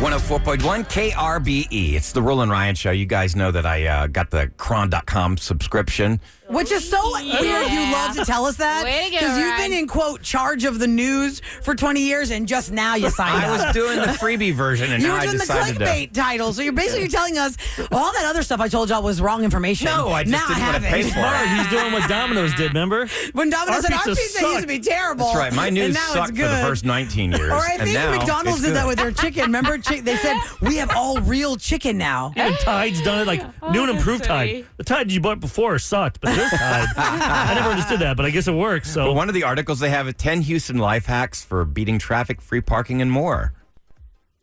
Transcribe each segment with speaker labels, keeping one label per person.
Speaker 1: 104.1 KRBE. It's the Roland Ryan Show. You guys know that I got the Cron.com subscription.
Speaker 2: Which is so weird you love to tell us that. Because you've been in, quote, charge of the news for 20 years and just now you signed up.
Speaker 1: I was doing the freebie version and
Speaker 2: you
Speaker 1: now
Speaker 2: were
Speaker 1: I
Speaker 2: doing the
Speaker 1: decided
Speaker 2: clickbait title. So you're basically telling us all that other stuff I told y'all was wrong information.
Speaker 1: No, I just
Speaker 2: now
Speaker 1: didn't want to pay for
Speaker 3: Smart.
Speaker 1: it.
Speaker 3: He's doing what Domino's did, remember?
Speaker 2: When Domino's said our pizza used to be terrible.
Speaker 1: That's right. My news
Speaker 2: and now
Speaker 1: sucked
Speaker 2: it's
Speaker 1: for the
Speaker 2: good.
Speaker 1: first 19 years.
Speaker 2: Or I
Speaker 1: and
Speaker 2: think
Speaker 1: now
Speaker 2: McDonald's
Speaker 1: it's
Speaker 2: did that
Speaker 1: good.
Speaker 2: with their chicken. Remember, they said, we have all real chicken now.
Speaker 3: Even Tide's done it. Like, new and improved Tide. The Tide you bought before sucked, but this Tide, I never understood that, but I guess it works. So
Speaker 1: But one of the articles, they have 10 Houston life hacks for beating traffic, free parking, and more.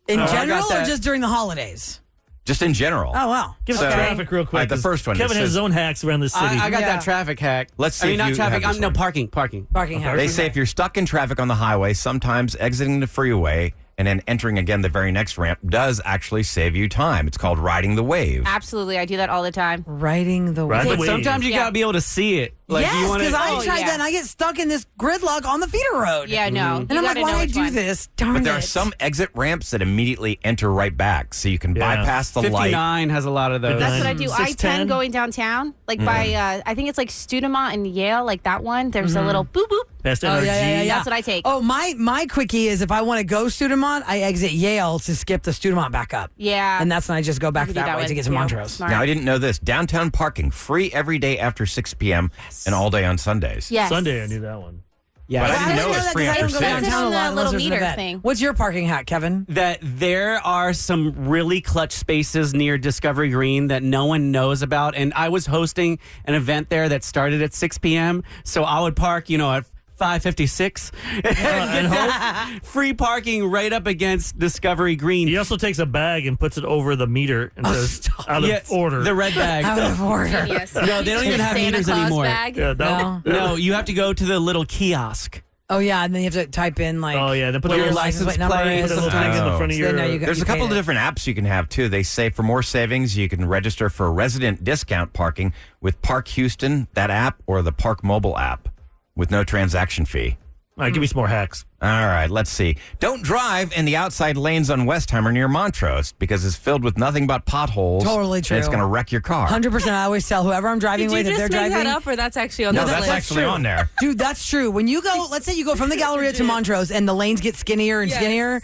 Speaker 2: In
Speaker 4: I
Speaker 2: general
Speaker 4: got
Speaker 2: or
Speaker 4: that.
Speaker 2: just during the holidays?
Speaker 1: Just in general.
Speaker 2: Oh, wow.
Speaker 3: give us
Speaker 1: So-
Speaker 3: traffic real
Speaker 1: All
Speaker 3: quick.
Speaker 1: right, the
Speaker 3: 'cause
Speaker 1: first one,
Speaker 3: Kevin
Speaker 1: it
Speaker 3: has
Speaker 1: says-
Speaker 3: his own hacks around the city.
Speaker 4: I got
Speaker 2: Yeah.
Speaker 4: that traffic hack.
Speaker 1: Let's see
Speaker 4: I mean,
Speaker 1: if
Speaker 4: not
Speaker 1: you
Speaker 4: traffic.
Speaker 1: have this
Speaker 4: No,
Speaker 1: one.
Speaker 4: parking.
Speaker 2: Parking house.
Speaker 1: They say if you're stuck in traffic on the highway, sometimes exiting the freeway and then entering again the very next ramp does actually save you time. It's called riding the wave.
Speaker 5: Absolutely. I do that all the time.
Speaker 2: Riding the
Speaker 3: Ride the
Speaker 2: wave.
Speaker 3: wave.
Speaker 4: Sometimes you
Speaker 5: Yeah.
Speaker 4: gotta be able to see it. Like,
Speaker 2: Yes,
Speaker 4: you wanna-
Speaker 2: because I
Speaker 5: Oh,
Speaker 2: tried
Speaker 5: yeah.
Speaker 2: that and I get stuck in this gridlock on the feeder road.
Speaker 5: Yeah, no.
Speaker 2: And I'm like, why did I do this? Darn
Speaker 1: But there are
Speaker 2: it.
Speaker 1: some exit ramps that immediately enter right back, so you can
Speaker 3: Yeah.
Speaker 1: bypass the light.
Speaker 4: 59 has a lot of those.
Speaker 5: That's what I do.
Speaker 3: 610.
Speaker 5: I-10 going downtown, like by, I think it's like Studemont and Yale, like that one. There's a little boop boop.
Speaker 3: Past
Speaker 2: Oh,
Speaker 3: NRG.
Speaker 2: yeah.
Speaker 5: That's what I take.
Speaker 2: Oh, my quickie is if I want to go Studemont, I exit Yale to skip the Studemont back up.
Speaker 5: Yeah.
Speaker 2: And that's when I just go back
Speaker 5: You can do
Speaker 2: that way
Speaker 5: one,
Speaker 2: to get to
Speaker 5: too.
Speaker 2: Montrose.
Speaker 5: Smart.
Speaker 1: Now, I didn't know this. Downtown parking, free every day after 6 p.m. and all day on Sundays.
Speaker 5: Yes.
Speaker 3: Sunday, I knew that one.
Speaker 4: Yeah.
Speaker 1: But I
Speaker 2: I
Speaker 1: didn't know it was
Speaker 2: that
Speaker 1: free
Speaker 2: 'cause I
Speaker 1: after
Speaker 2: don't go
Speaker 1: 6.
Speaker 2: downtown a
Speaker 5: It's
Speaker 2: lot
Speaker 5: a
Speaker 2: unless
Speaker 5: little
Speaker 2: there's an
Speaker 5: meter
Speaker 2: event.
Speaker 5: thing.
Speaker 2: What's your parking hack, Kevin?
Speaker 4: That there are some really clutch spaces near Discovery Green that no one knows about. And I was hosting an event there that started at 6 p.m. So I would park, at 5:56 and get that free parking right up against Discovery Green.
Speaker 3: He also takes a bag and puts it over the meter and says, out
Speaker 4: Yeah,
Speaker 3: of order.
Speaker 4: The red bag.
Speaker 2: Out of order.
Speaker 5: Yes.
Speaker 4: No, they don't even have
Speaker 5: Santa
Speaker 4: meters
Speaker 5: Claus
Speaker 4: anymore.
Speaker 5: Bag.
Speaker 3: Yeah,
Speaker 2: No.
Speaker 4: No, you have to go to the little kiosk.
Speaker 2: Oh, yeah, and then you have to type in, like,
Speaker 3: Oh, yeah, they put
Speaker 2: what
Speaker 3: the
Speaker 2: your
Speaker 3: little
Speaker 2: license plate
Speaker 4: license
Speaker 2: number
Speaker 4: plate,
Speaker 2: is.
Speaker 3: Put a little tag in the front of
Speaker 2: So they know
Speaker 3: your...
Speaker 2: you got-
Speaker 1: There's a couple of
Speaker 2: paid it.
Speaker 1: different apps you can have, too. They say for more savings, you can register for resident discount parking with Park Houston, that app, or the Park Mobile app with no transaction fee.
Speaker 3: All right, give me some more hacks.
Speaker 1: All right, let's see. Don't drive in the outside lanes on Westheimer near Montrose because it's filled with nothing but potholes.
Speaker 2: Totally true.
Speaker 1: And it's going to wreck your car.
Speaker 2: 100%. I always tell whoever I'm driving
Speaker 5: Did you
Speaker 2: with if
Speaker 5: just
Speaker 2: they're
Speaker 5: make
Speaker 2: driving.
Speaker 5: that up, or that's actually on
Speaker 1: No,
Speaker 5: the
Speaker 1: that's
Speaker 5: list?
Speaker 1: actually on there.
Speaker 2: Dude, that's true. When you go, let's say you go from the Galleria to Montrose and the lanes get skinnier and
Speaker 5: Yes.
Speaker 2: skinnier,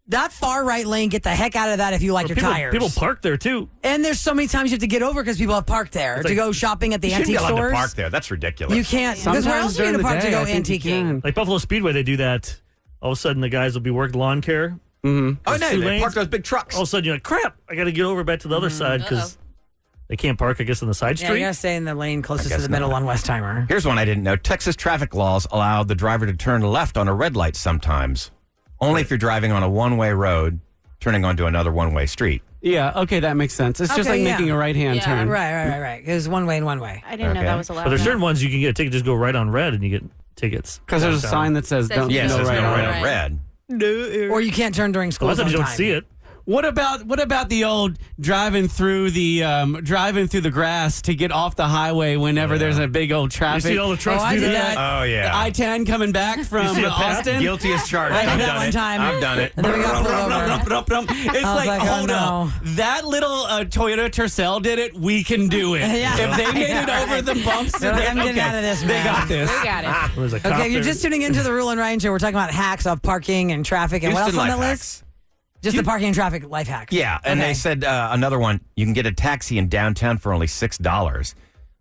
Speaker 2: that far right lane, get the heck out of that if you like your tires.
Speaker 3: People park there, too.
Speaker 2: And there's so many times you have to get over because people have parked there
Speaker 3: It's
Speaker 2: to
Speaker 3: like-
Speaker 2: go shopping at the
Speaker 1: You shouldn't
Speaker 2: antique
Speaker 1: be allowed
Speaker 2: stores.
Speaker 1: to park there. That's ridiculous.
Speaker 2: You can't. Because where else are you going to park to go antiquing?
Speaker 3: Like Buffalo Speedway, they do that. All of a sudden, the guys will be working lawn care.
Speaker 1: Oh, no,
Speaker 3: two
Speaker 1: they
Speaker 3: lanes.
Speaker 1: park those big trucks.
Speaker 3: All of a sudden, you're like, crap, I got to get over back to the other side because they can't park, I guess, on the side
Speaker 2: Yeah,
Speaker 3: street.
Speaker 2: you got to stay in the lane closest to
Speaker 1: guess
Speaker 2: the middle
Speaker 1: not.
Speaker 2: on Westheimer.
Speaker 1: Here's one I didn't know. Texas traffic laws allow the driver to turn left on a red light sometimes. Only if you're driving on a one-way road, turning onto another one-way street.
Speaker 4: Yeah, okay, that makes sense. It's just
Speaker 2: Okay,
Speaker 4: like
Speaker 2: yeah.
Speaker 4: making a right-hand
Speaker 5: Yeah.
Speaker 4: turn.
Speaker 2: Right. It was one way and one way.
Speaker 5: I didn't know
Speaker 1: Okay.
Speaker 5: that was allowed.
Speaker 3: But there's certain ones you can get a ticket, just go right on red and you get tickets.
Speaker 4: Because there's a
Speaker 3: Downtown.
Speaker 4: sign that says,
Speaker 5: Says
Speaker 4: don't
Speaker 5: you
Speaker 1: Yes,
Speaker 4: go
Speaker 1: there's
Speaker 4: right
Speaker 1: no
Speaker 4: on
Speaker 1: right
Speaker 4: red.
Speaker 1: on red.
Speaker 2: Or you can't turn during school
Speaker 3: Unless you
Speaker 2: zone
Speaker 3: don't
Speaker 2: time.
Speaker 3: see it.
Speaker 4: What about the old driving through the grass to get off the highway whenever there's a big old
Speaker 3: You
Speaker 4: traffic?
Speaker 3: see all the trucks
Speaker 2: Oh, I
Speaker 3: do
Speaker 2: did
Speaker 3: that?
Speaker 2: that.
Speaker 1: Oh, yeah.
Speaker 4: I-10 coming back from
Speaker 3: see a path?
Speaker 4: Austin.
Speaker 1: Guilty as charged.
Speaker 2: I did
Speaker 1: I've
Speaker 2: that
Speaker 1: done
Speaker 2: one
Speaker 1: it.
Speaker 2: time.
Speaker 1: I've done it.
Speaker 2: And then we got pulled over.
Speaker 4: It's
Speaker 2: I was
Speaker 4: like,
Speaker 2: like, oh,
Speaker 4: hold
Speaker 2: no.
Speaker 4: up. That little Toyota Tercel did it. We can do it.
Speaker 2: Yeah.
Speaker 4: If they made it over the bumps,
Speaker 2: They're like, I'm
Speaker 4: okay,
Speaker 2: getting out of this,
Speaker 4: they
Speaker 2: man.
Speaker 4: got this.
Speaker 5: We got it.
Speaker 3: There's a cop
Speaker 2: Okay, you're
Speaker 3: there.
Speaker 2: just tuning into the Rule and Ryan Show. We're talking about hacks of parking and traffic and what else
Speaker 1: Houston
Speaker 2: on that
Speaker 1: life
Speaker 2: list?
Speaker 1: hacks.
Speaker 2: Just the parking and traffic life hacks.
Speaker 1: Yeah, and
Speaker 2: Okay.
Speaker 1: they said another one, you can get a taxi in downtown for only $6.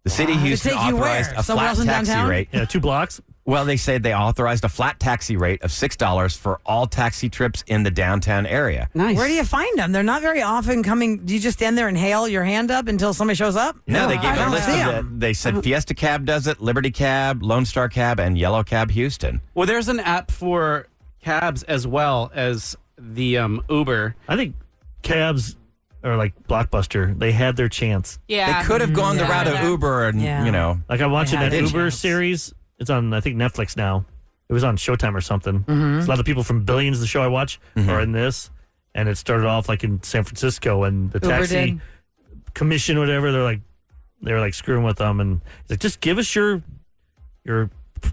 Speaker 1: The city of Houston
Speaker 2: take you
Speaker 1: authorized
Speaker 2: where?
Speaker 1: a
Speaker 2: Somewhere
Speaker 1: flat
Speaker 2: else in
Speaker 1: taxi
Speaker 2: downtown?
Speaker 1: rate.
Speaker 3: Yeah, 2 blocks.
Speaker 1: Well, they said they authorized a flat taxi rate of $6 for all taxi trips in the downtown area.
Speaker 4: Nice.
Speaker 2: Where do you find them? They're not very often coming. Do you just stand there and hail your hand up until somebody shows up?
Speaker 1: No, they
Speaker 2: I
Speaker 1: gave a
Speaker 2: don't
Speaker 1: list
Speaker 2: see
Speaker 1: of
Speaker 2: 'em.
Speaker 1: it. They said Fiesta Cab does it, Liberty Cab, Lone Star Cab, and Yellow Cab Houston.
Speaker 4: Well, there's an app for cabs as well as the Uber.
Speaker 3: I think cabs are like Blockbuster. They had their chance.
Speaker 5: Yeah.
Speaker 1: They could have gone the
Speaker 5: Yeah.
Speaker 1: route of Uber and,
Speaker 2: Yeah.
Speaker 1: you know.
Speaker 3: Like I'm watching
Speaker 2: They had
Speaker 3: that
Speaker 2: their
Speaker 3: Uber
Speaker 2: chance.
Speaker 3: series. It's on, I think, Netflix now. It was on Showtime or something. A lot of people from Billions, the show I watch, are in this. And it started off like in San Francisco, and the
Speaker 2: Uber
Speaker 3: taxi
Speaker 2: did?
Speaker 3: commission, whatever, they were like screwing with them, and it's like, just give us your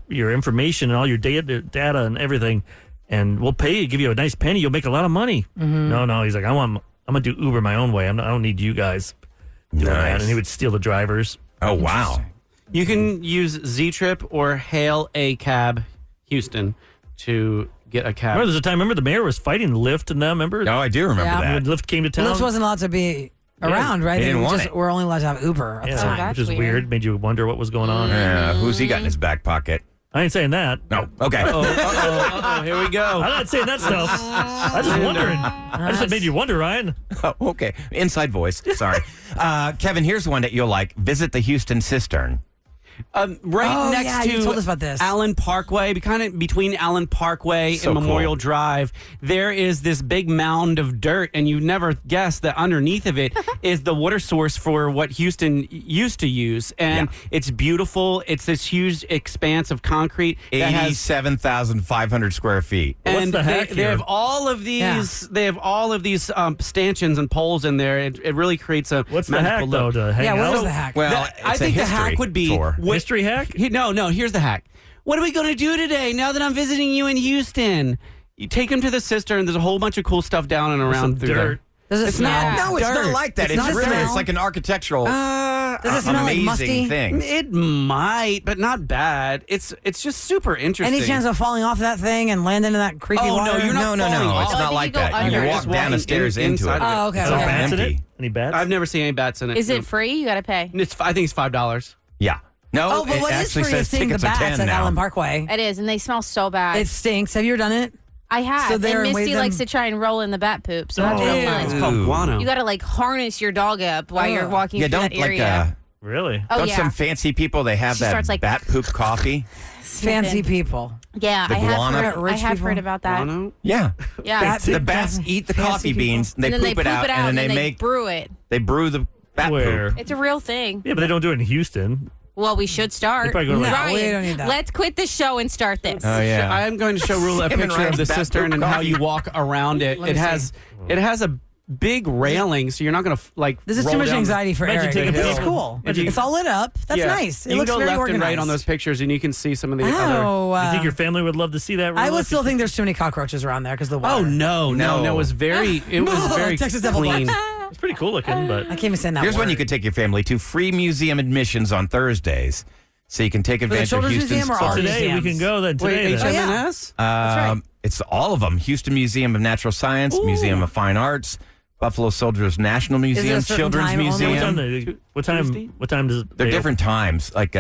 Speaker 3: information and all your data and everything, and we'll pay you, give you a nice penny. You'll make a lot of money. No. He's like, I'm going to do Uber my own way. I don't need you guys doing that. And he would steal the drivers.
Speaker 1: Oh, wow.
Speaker 4: You can use Z-Trip or hail a cab Houston to get a cab.
Speaker 3: Remember, there's a time, the mayor was fighting Lyft and them, remember?
Speaker 1: Oh, I do remember
Speaker 2: Yeah.
Speaker 3: When
Speaker 1: that.
Speaker 3: Lyft came to town.
Speaker 2: Lyft wasn't allowed to be around, right?
Speaker 1: They didn't want it.
Speaker 2: We're only allowed to have Uber at the time.
Speaker 5: that's
Speaker 3: which is
Speaker 5: weird.
Speaker 3: weird. Made you wonder what was going on.
Speaker 1: Who's he got in his back pocket?
Speaker 3: I ain't saying that.
Speaker 1: No. Okay.
Speaker 4: Here we go.
Speaker 3: I'm not saying that stuff. I just wondering. I just made you wonder, Ryan.
Speaker 1: Oh, okay. Inside voice. Sorry. Kevin, here's one that you'll like. Visit the Houston Cistern.
Speaker 4: Right next
Speaker 2: yeah,
Speaker 4: to
Speaker 2: you told us about this.
Speaker 4: Allen Parkway, kind of between Allen Parkway
Speaker 1: So
Speaker 4: and Memorial
Speaker 1: cool.
Speaker 4: Drive, there is this big mound of dirt, and you never guess that underneath of it is the water source for what Houston used to use. And it's beautiful. It's this huge expanse of concrete that has
Speaker 1: 87,500 square feet.
Speaker 3: What's
Speaker 4: and
Speaker 3: the hack
Speaker 4: they
Speaker 3: here?
Speaker 4: have all of these.
Speaker 2: Yeah.
Speaker 4: They have all of these stanchions and poles in there. It really creates a
Speaker 3: What's the hack,
Speaker 4: magical
Speaker 3: though,
Speaker 4: look.
Speaker 3: to hang
Speaker 2: What
Speaker 3: out?
Speaker 2: is the hack?
Speaker 1: Well,
Speaker 4: I
Speaker 1: it's
Speaker 4: think
Speaker 1: a
Speaker 4: the hack
Speaker 1: history
Speaker 4: would be
Speaker 1: tour.
Speaker 3: History hack?
Speaker 4: No. Here's the hack. What are we going to do today? Now that I'm visiting you in Houston, you take them to the cistern. There's a whole bunch of cool stuff down and
Speaker 3: Some
Speaker 4: around through
Speaker 3: dirt.
Speaker 2: Does it
Speaker 4: It's
Speaker 2: smell?
Speaker 4: not-
Speaker 1: No, it's
Speaker 2: dirt?
Speaker 1: not like that. It's
Speaker 2: not
Speaker 1: really,
Speaker 2: smell?
Speaker 1: it's like an architectural,
Speaker 2: Does it smell like
Speaker 1: amazing
Speaker 2: musty?
Speaker 1: thing.
Speaker 4: It might, but not bad. It's just super interesting.
Speaker 2: Any chance of falling off that thing and landing in that creepy
Speaker 4: Oh,
Speaker 2: water?
Speaker 4: no, you're not
Speaker 1: No,
Speaker 4: falling off.
Speaker 1: it's
Speaker 5: I
Speaker 1: not
Speaker 5: think
Speaker 1: like
Speaker 5: you go
Speaker 1: that.
Speaker 5: under.
Speaker 1: You
Speaker 5: You're
Speaker 1: walk
Speaker 4: just
Speaker 1: down the
Speaker 4: walking
Speaker 1: stairs into
Speaker 4: inside
Speaker 1: it.
Speaker 4: of it.
Speaker 2: Oh, okay.
Speaker 3: Is there
Speaker 2: okay.
Speaker 3: bats in it?
Speaker 1: Empty.
Speaker 3: Any bats?
Speaker 4: I've never seen any bats in it.
Speaker 5: Is it free? You got to pay.
Speaker 4: I think it's $5.
Speaker 1: Yeah. No,
Speaker 2: Oh, but
Speaker 1: it
Speaker 2: what is
Speaker 1: actually
Speaker 2: free
Speaker 1: says
Speaker 2: is seeing the
Speaker 1: tickets are
Speaker 2: bats
Speaker 1: 10
Speaker 2: at
Speaker 1: now.
Speaker 2: Allen Parkway.
Speaker 5: It is, and they smell so bad.
Speaker 2: It stinks. Have you ever done it?
Speaker 5: I have.
Speaker 2: So there
Speaker 5: and
Speaker 2: and
Speaker 5: Misty
Speaker 2: wave
Speaker 5: likes
Speaker 2: them-
Speaker 5: to try and roll in the bat poop, so that's real
Speaker 4: It's
Speaker 5: fun.
Speaker 4: called guano.
Speaker 5: You got to like harness your dog up while you're walking
Speaker 1: Yeah,
Speaker 5: through
Speaker 1: don't
Speaker 5: that
Speaker 1: like
Speaker 5: area.
Speaker 3: Really?
Speaker 5: Oh,
Speaker 1: don't
Speaker 5: yeah.
Speaker 1: some fancy people, they have
Speaker 5: She starts,
Speaker 1: that
Speaker 5: like-
Speaker 1: bat poop coffee?
Speaker 2: Fancy people.
Speaker 5: Yeah,
Speaker 1: The
Speaker 5: I have
Speaker 1: guano?
Speaker 5: heard. I
Speaker 2: Rich
Speaker 5: have
Speaker 2: people?
Speaker 5: heard about that.
Speaker 4: Guano?
Speaker 1: Yeah.
Speaker 5: Yeah,
Speaker 2: Fancy-
Speaker 1: The bats eat the
Speaker 2: Fancy
Speaker 1: coffee
Speaker 2: people.
Speaker 1: beans, and they
Speaker 5: and then
Speaker 1: poop it out, and then they make
Speaker 5: brew it.
Speaker 1: they brew the bat
Speaker 3: Where?
Speaker 1: poop.
Speaker 5: It's a real thing.
Speaker 3: Yeah, but they don't do it in Houston.
Speaker 5: Well, we should start.
Speaker 3: They probably go to, like-
Speaker 2: No,
Speaker 5: Ryan,
Speaker 2: we don't need that.
Speaker 5: let's quit the show and start this.
Speaker 1: Oh yeah.
Speaker 4: I'm going to show Rula a
Speaker 1: Him and
Speaker 4: picture of
Speaker 1: Ryan's
Speaker 4: the
Speaker 1: bat
Speaker 4: cistern
Speaker 1: poop
Speaker 4: and how
Speaker 1: coffee.
Speaker 4: you walk around it.
Speaker 2: Let
Speaker 4: It
Speaker 2: me
Speaker 4: has a big railing, so you're not going to like.
Speaker 2: This is
Speaker 4: roll
Speaker 2: too much
Speaker 4: down-
Speaker 2: anxiety for
Speaker 3: Imagine
Speaker 2: Eric.
Speaker 3: taking
Speaker 2: This is
Speaker 3: pictures.
Speaker 2: cool.
Speaker 4: Imagine-
Speaker 2: It's all lit up. That's
Speaker 4: Yeah.
Speaker 2: nice. It
Speaker 4: You
Speaker 2: looks
Speaker 4: can go
Speaker 2: very
Speaker 4: left
Speaker 2: organized.
Speaker 4: and right on those pictures, and you can see some of the other.
Speaker 2: Oh,
Speaker 3: You think your family would love to see that?
Speaker 2: I
Speaker 3: Rula?
Speaker 2: would still think there's too many cockroaches around there because the water.
Speaker 4: Oh no!
Speaker 1: No.
Speaker 4: It was very. It was very
Speaker 2: Texas Devil
Speaker 4: clean.
Speaker 3: It's pretty cool looking, but
Speaker 2: I can't even stand that.
Speaker 1: Here's when
Speaker 2: word.
Speaker 1: you could take your family to free museum admissions on Thursdays, so you can take advantage of
Speaker 2: Children's
Speaker 1: Houston's
Speaker 2: Museum or all
Speaker 1: parks.
Speaker 2: museums?
Speaker 3: today we can go then. Today,
Speaker 4: Wait,
Speaker 3: then.
Speaker 4: HMNS?
Speaker 2: right.
Speaker 1: It's all of them: Houston Museum of Natural Science, Museum of Fine Arts, Buffalo Soldiers National
Speaker 2: it a
Speaker 1: Museum,
Speaker 2: certain
Speaker 1: Children's
Speaker 2: time only?
Speaker 3: What time?
Speaker 1: Museum.
Speaker 3: Tuesday? What time does
Speaker 1: They're
Speaker 3: they
Speaker 1: different times. Like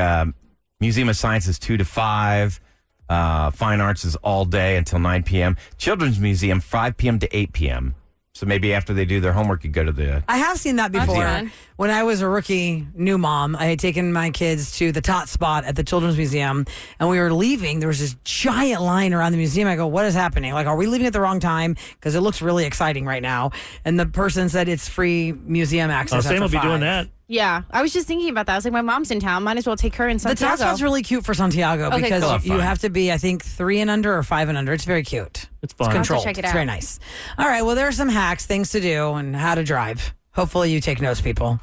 Speaker 1: Museum of Science is 2 to 5. Fine Arts is all day until 9 p.m. Children's Museum 5 p.m. to 8 p.m. So maybe after they do their homework, you go to the.
Speaker 2: I have seen that
Speaker 5: That's
Speaker 2: before.
Speaker 5: fun.
Speaker 2: When I was a rookie new mom, I had taken my kids to the tot spot at the Children's Museum, and we were leaving. There was this giant line around the museum. I go, what is happening? Like, are we leaving at the wrong time? Because it looks really exciting right now. And the person said it's free museum access.
Speaker 3: Sam
Speaker 2: after
Speaker 3: will be
Speaker 2: 5.
Speaker 3: doing that.
Speaker 5: Yeah, I was just thinking about that. I was like, my mom's in town. Might as well take her in
Speaker 2: The
Speaker 5: Santiago.
Speaker 2: tot spot's really cute for Santiago
Speaker 5: Okay,
Speaker 2: because
Speaker 5: cool.
Speaker 2: you
Speaker 1: Fun.
Speaker 2: have to be, I think, 3 and under or 5 and under. It's very cute.
Speaker 3: It's fun.
Speaker 5: to
Speaker 2: Controlled.
Speaker 5: check it
Speaker 2: It's
Speaker 5: out.
Speaker 2: very nice. All right. Well, there are some hacks, things to do, and how to drive. Hopefully, you take notes, people.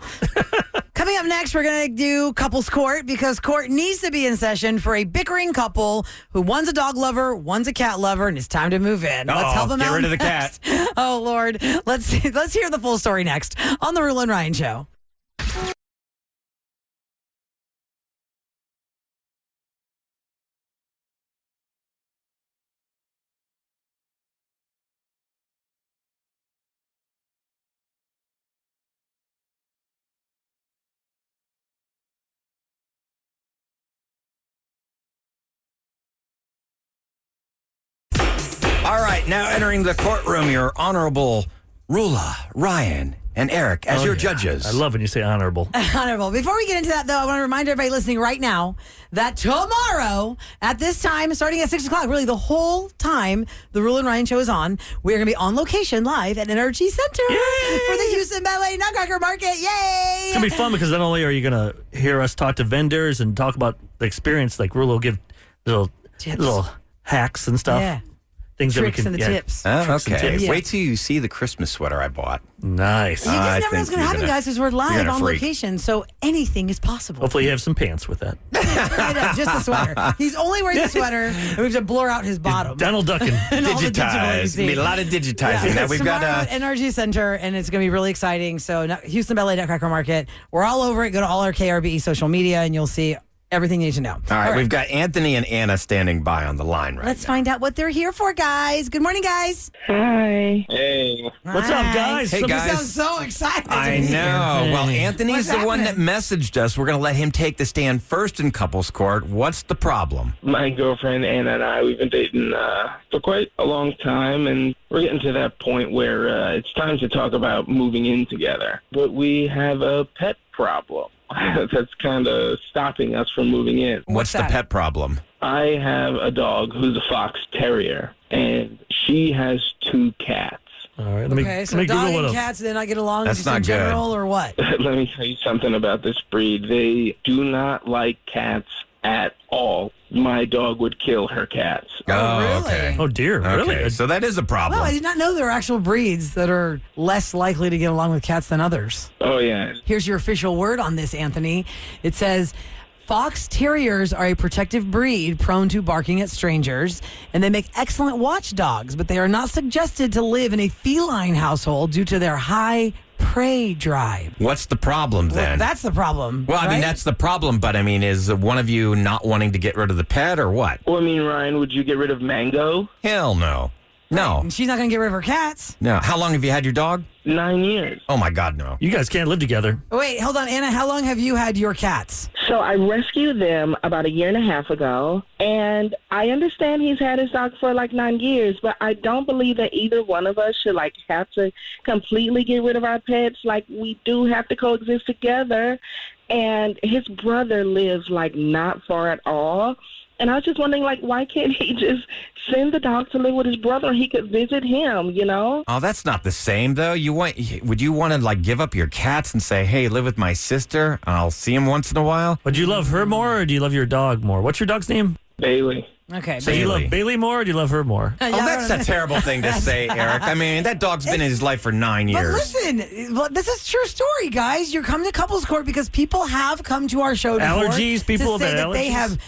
Speaker 2: Coming up next, we're going to do couples court because court needs to be in session for a bickering couple who one's a dog lover, one's a cat lover, and it's time to move in. Let's help them
Speaker 1: get
Speaker 2: out.
Speaker 1: rid of the
Speaker 2: next.
Speaker 1: cat.
Speaker 2: Oh Lord, let's hear the full story next on the Rula and Ryan Show.
Speaker 1: All right, now entering the courtroom, your honorable Rula, Ryan, and Eric as your judges.
Speaker 3: I love when you say honorable.
Speaker 2: Honorable. Before we get into that, though, I want to remind everybody listening right now that tomorrow at this time, starting at 6 o'clock, really the whole time the Rule and Ryan show is on, we're going to be on location live at NRG Center for the Houston Ballet Nutcracker Market. Yay!
Speaker 3: It's gonna be fun because not only are you gonna hear us talk to vendors and talk about the experience, like Rulo will give little
Speaker 2: Tips.
Speaker 3: little hacks and stuff.
Speaker 2: Yeah.
Speaker 3: things
Speaker 2: tricks
Speaker 3: that we can
Speaker 2: and the tips.
Speaker 1: Oh,
Speaker 3: Tricks and
Speaker 1: okay.
Speaker 3: tips.
Speaker 2: Yeah.
Speaker 1: Wait till you see the Christmas sweater I bought.
Speaker 3: Nice.
Speaker 2: You just
Speaker 1: I
Speaker 2: never know what's
Speaker 1: think
Speaker 2: going to
Speaker 1: you're
Speaker 2: happen,
Speaker 1: gonna-
Speaker 2: guys, because we're
Speaker 1: you're
Speaker 2: live
Speaker 1: gonna
Speaker 2: on
Speaker 1: freak.
Speaker 2: location, so anything is possible.
Speaker 3: Hopefully you have some pants with that.
Speaker 2: I know, just the sweater. He's only wearing the sweater, and we have to blur out his bottom.
Speaker 3: Donald Ducking.
Speaker 2: And all the digital you
Speaker 1: Digitize.
Speaker 2: see.
Speaker 1: Be a lot of digitizing. Now we've
Speaker 2: Tomorrow
Speaker 1: got
Speaker 2: at NRG Center, and it's going to be really exciting. So Houston Ballet Nutcracker Market. We're all over it. Go to all our KRBE social media, and you'll see everything you need to know.
Speaker 1: all right, we've got Anthony and Anna standing by on the line right
Speaker 2: Let's
Speaker 1: now.
Speaker 2: find out what they're here for, guys. Good morning, guys.
Speaker 6: Hi.
Speaker 7: Hey,
Speaker 3: What's up, guys?
Speaker 1: Hey,
Speaker 2: You
Speaker 1: guys.
Speaker 2: sound so excited. to
Speaker 1: I
Speaker 2: be here.
Speaker 1: know. Well, Anthony's
Speaker 2: What's
Speaker 1: the one that
Speaker 2: happening?
Speaker 1: messaged us. We're going to let him take the stand first in couples court. What's the problem?
Speaker 7: my girlfriend Anna and I, we've been dating for quite a long time, and we're getting to that point where it's time to talk about moving in together. But we have a pet problem that's kind of stopping us from moving in.
Speaker 1: What's the
Speaker 2: that?
Speaker 1: pet problem?
Speaker 7: I have a dog who's a fox terrier, and she has 2 cats.
Speaker 3: All right, let me,
Speaker 2: Okay, so
Speaker 3: let me
Speaker 2: dog
Speaker 3: Google
Speaker 2: and
Speaker 3: what a
Speaker 2: cats, then I get along
Speaker 1: That's
Speaker 2: just
Speaker 1: not
Speaker 2: in
Speaker 1: good.
Speaker 2: general, or what?
Speaker 7: Let me tell you something about this breed. They do not like cats at all. My dog would kill her cats.
Speaker 2: Oh, really?
Speaker 1: okay.
Speaker 3: Oh, dear.
Speaker 1: Okay,
Speaker 3: Really?
Speaker 1: so that is a problem.
Speaker 2: Wow, I did not know there are actual breeds that are less likely to get along with cats than others.
Speaker 7: Oh, yeah.
Speaker 2: Here's your official word on this, Anthony. It says, Fox Terriers are a protective breed prone to barking at strangers, and they make excellent watchdogs, but they are not suggested to live in a feline household due to their high prey drive.
Speaker 1: What's the problem then?
Speaker 2: Well, that's the problem.
Speaker 1: Well, I mean,
Speaker 2: right?
Speaker 1: that's the problem, but I mean, is one of you not wanting to get rid of the pet or what?
Speaker 7: Well, I mean, Ryan, would you get rid of Mango?
Speaker 1: Hell no. No.
Speaker 2: And she's not going to get rid of her cats.
Speaker 1: No. How long have you had your dog?
Speaker 7: 9 years.
Speaker 1: Oh, my God, no.
Speaker 3: You guys can't live together.
Speaker 2: Wait, hold on, Anna. How long have you had your cats?
Speaker 6: So I rescued them about a year and a half ago, and I understand he's had his dog for like 9 years, but I don't believe that either one of us should like have to completely get rid of our pets. Like, we do have to coexist together, and his brother lives like not far at all. And I was just wondering, like, why can't he just send the dog to live with his brother and he could visit him, you know?
Speaker 1: Oh, that's not the same, though. Would you want to, like, give up your cats and say, hey, live with my sister? I'll see him once in a while?
Speaker 3: But do you love her more or do you love your dog more? What's your dog's name?
Speaker 7: Bailey.
Speaker 2: Okay.
Speaker 3: So you
Speaker 1: Bailey.
Speaker 3: love Bailey more or do you love her more?
Speaker 1: Oh, that's a terrible thing to say, Eric. I mean, that dog's been in his life for 9
Speaker 2: But
Speaker 1: years.
Speaker 2: listen, well, this is a true story, guys. You're coming to couples court because people have come to our show before
Speaker 3: Allergies? People
Speaker 2: to say
Speaker 3: have
Speaker 2: that they
Speaker 3: allergies?
Speaker 2: have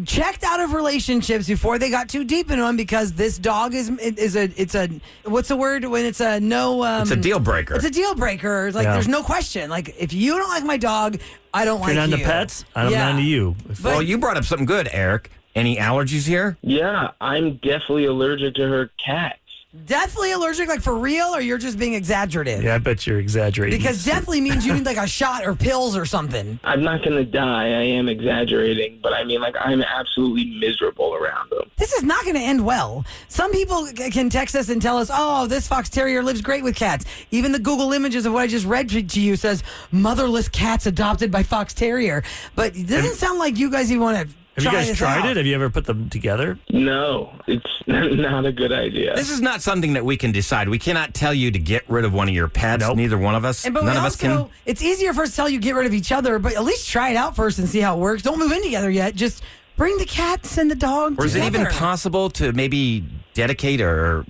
Speaker 2: checked out of relationships before they got too deep into them because this dog it's a what's the word when it's a no
Speaker 1: It's a deal breaker.
Speaker 2: it's a deal breaker. It's like
Speaker 3: Yeah.
Speaker 2: there's no question. Like if you don't like my dog, I don't
Speaker 3: If
Speaker 2: like
Speaker 3: you're not
Speaker 2: you.
Speaker 3: into pets, I'm
Speaker 2: Yeah.
Speaker 3: not into you.
Speaker 1: Well, you brought up something good, Eric. Any allergies here?
Speaker 7: Yeah, I'm definitely allergic to her cats.
Speaker 2: Deathly allergic, like for real, or you're just being exaggerative?
Speaker 3: Yeah, I bet you're exaggerating.
Speaker 2: Because deathly means you need like a shot or pills or something.
Speaker 7: I'm not going to die. I am exaggerating, but I mean, like, I'm absolutely miserable around them.
Speaker 2: This is not going to end well. Some people can text us and tell us, oh, this fox terrier lives great with cats. Even the Google images of what I just read to you says motherless cats adopted by fox terrier. But it doesn't sound like you guys even want to
Speaker 3: have you guys tried
Speaker 2: out.
Speaker 3: it? Have you ever put them together?
Speaker 7: No, it's not a good idea.
Speaker 1: This is not something that we can decide. We cannot tell you to get rid of one of your pets.
Speaker 3: Nope.
Speaker 1: Neither one of us.
Speaker 2: And but
Speaker 1: None
Speaker 2: we
Speaker 1: of
Speaker 2: also,
Speaker 1: us can.
Speaker 2: it's easier for us to tell you get rid of each other, but at least try it out first and see how it works. Don't move in together yet. Just bring the cats and the dog
Speaker 1: Or is it even
Speaker 2: together.
Speaker 1: possible to maybe dedicate or,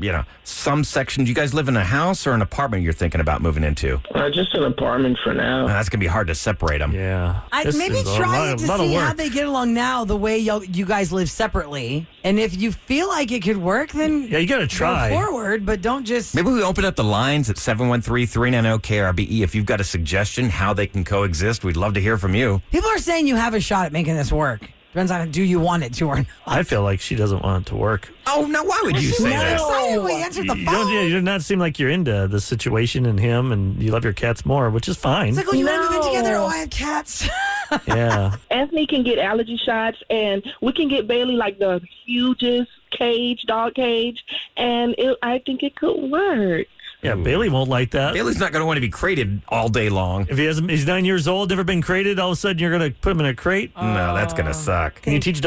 Speaker 1: some section? Do you guys live in a house or an apartment you're thinking about moving into?
Speaker 7: Just an apartment for now.
Speaker 1: That's going to be hard to separate them.
Speaker 3: Yeah. This
Speaker 2: Maybe
Speaker 3: is a
Speaker 2: try
Speaker 3: lot-
Speaker 2: it to
Speaker 3: lot of
Speaker 2: see how
Speaker 3: work.
Speaker 2: they get along now, the way you guys live separately. And if you feel like it could work, then
Speaker 3: Yeah, you got to try.
Speaker 2: go forward, but don't just.
Speaker 1: Maybe we open up the lines at 713-390-KRBE. If you've got a suggestion how they can coexist, we'd love to hear from you.
Speaker 2: People are saying you have a shot at making this work. Depends on do you want it to or not.
Speaker 3: I feel like she doesn't want it to work.
Speaker 1: Oh, now why would you say
Speaker 2: I'm
Speaker 1: that?
Speaker 2: excited we answered the
Speaker 3: You
Speaker 2: phone.
Speaker 3: you do not seem like you're into the situation and him, and you love your cats more, which is fine.
Speaker 2: It's like, oh, you want to move in
Speaker 6: No.
Speaker 2: together? Oh, I have cats.
Speaker 3: Yeah.
Speaker 6: Anthony can get allergy shots, and we can get Bailey like the hugest dog cage, and I think it could work.
Speaker 3: Yeah, Bailey won't like that.
Speaker 1: Bailey's not going to want to be crated all day long.
Speaker 3: If he's 9 years old, never been crated, all of a sudden you're going to put him in a crate.
Speaker 1: No, that's going to suck.
Speaker 3: Can you teach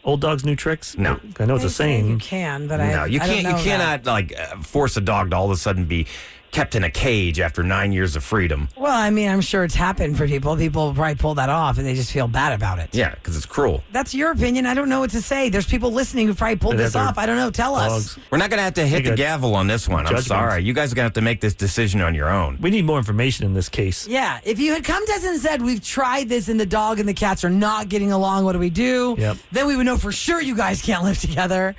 Speaker 3: old dogs new tricks?
Speaker 1: No.
Speaker 3: I know it's a
Speaker 2: You
Speaker 3: saying.
Speaker 2: can, but I
Speaker 1: No, you
Speaker 2: I don't
Speaker 1: can't. You
Speaker 2: know
Speaker 1: cannot force a dog to all of a sudden be kept in a cage after 9 years of freedom.
Speaker 2: Well, I mean, I'm sure it's happened for people. People probably pull that off and they just feel bad about it.
Speaker 1: Yeah, because it's cruel.
Speaker 2: That's your opinion. I don't know what to say. There's people listening who probably pulled
Speaker 3: They
Speaker 2: this
Speaker 3: have their
Speaker 2: off. I don't know. Tell us.
Speaker 3: Dogs.
Speaker 1: We're not going to have to hit
Speaker 3: They
Speaker 1: the
Speaker 3: got
Speaker 1: gavel on this one. I'm
Speaker 3: judgments.
Speaker 1: sorry. You guys are going to have to make this decision on your own.
Speaker 3: We need more information in this case.
Speaker 2: Yeah. If you had come to us and said, we've tried this and the dog and the cats are not getting along, what do we do?
Speaker 3: Yep.
Speaker 2: Then we would know for sure you guys can't live together.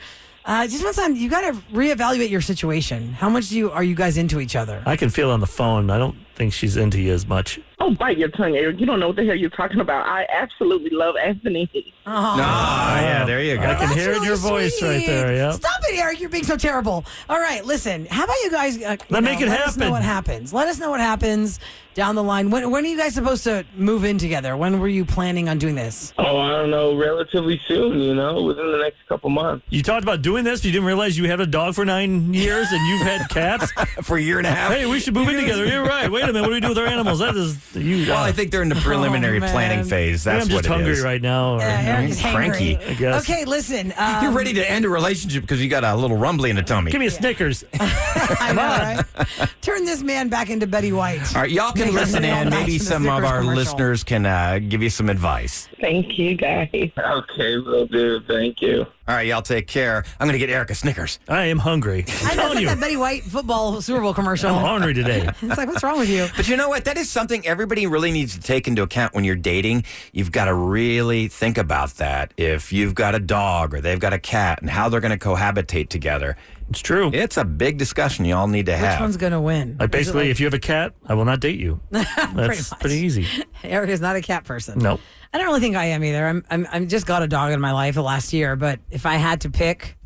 Speaker 2: Just one time, you got to reevaluate your situation. How much are you guys into each other?
Speaker 3: I can feel on the phone. I don't think she's into you as much.
Speaker 6: Oh, bite your tongue, Eric. You don't know what the hell you're talking about. I absolutely love Anthony.
Speaker 2: Oh.
Speaker 1: Yeah, there you go.
Speaker 3: I can
Speaker 2: That's
Speaker 3: hear it in your
Speaker 2: really
Speaker 3: voice right
Speaker 2: sweet.
Speaker 3: there. Yeah.
Speaker 2: Stop it, Eric. You're being so terrible. All right, listen. How about you guys
Speaker 3: Make it
Speaker 2: let us know
Speaker 3: happen.
Speaker 2: what happens. Let us know what happens down the line. When are you guys supposed to move in together? When were you planning on doing this?
Speaker 7: Oh, I don't know, relatively soon, within the next couple months.
Speaker 3: You talked about doing this. You didn't realize you had a dog for 9 years and you've had cats.
Speaker 1: For a year and a half.
Speaker 3: Hey, we should move in together. You're right. Wait a minute. What do we do with our animals? That is you.
Speaker 1: Well, I think they're in the preliminary
Speaker 2: man.
Speaker 1: planning phase. That's
Speaker 3: I'm just
Speaker 1: what it
Speaker 3: hungry
Speaker 1: is.
Speaker 3: right now. Or,
Speaker 2: Eric is
Speaker 1: cranky,
Speaker 2: hangry.
Speaker 3: I guess.
Speaker 2: Okay, listen.
Speaker 1: You're ready to end a relationship because you got a little rumbly in the tummy.
Speaker 3: Give me a Snickers.
Speaker 2: I know, right? Turn this man back into Betty White.
Speaker 1: All right, y'all can listen in. Maybe some of our listeners can give you some advice.
Speaker 6: Thank you, guys.
Speaker 7: Okay, will do. Thank you.
Speaker 1: All right, y'all take care. I'm going to get Eric a Snickers.
Speaker 3: I am hungry. I'm
Speaker 2: I know, it's
Speaker 3: telling
Speaker 2: like
Speaker 3: you.
Speaker 2: that Betty White football Super Bowl commercial.
Speaker 3: I'm hungry today.
Speaker 2: It's like, what's wrong with you?
Speaker 1: But you know what? That is something everybody really needs to take into account when you're dating. You've got to really think about that. If you've got a dog or they've got a cat and how they're going to cohabitate together.
Speaker 3: It's true.
Speaker 1: It's a big discussion you all need to
Speaker 2: Which
Speaker 1: have.
Speaker 2: one's going to win?
Speaker 3: Like basically, if you have a cat, I will not date you.
Speaker 2: Pretty
Speaker 3: That's
Speaker 2: much.
Speaker 3: pretty easy.
Speaker 2: Eric is not a cat person.
Speaker 3: No.
Speaker 2: I don't really think I am either. I'm just got a dog in my life the last year, but if I had to pick,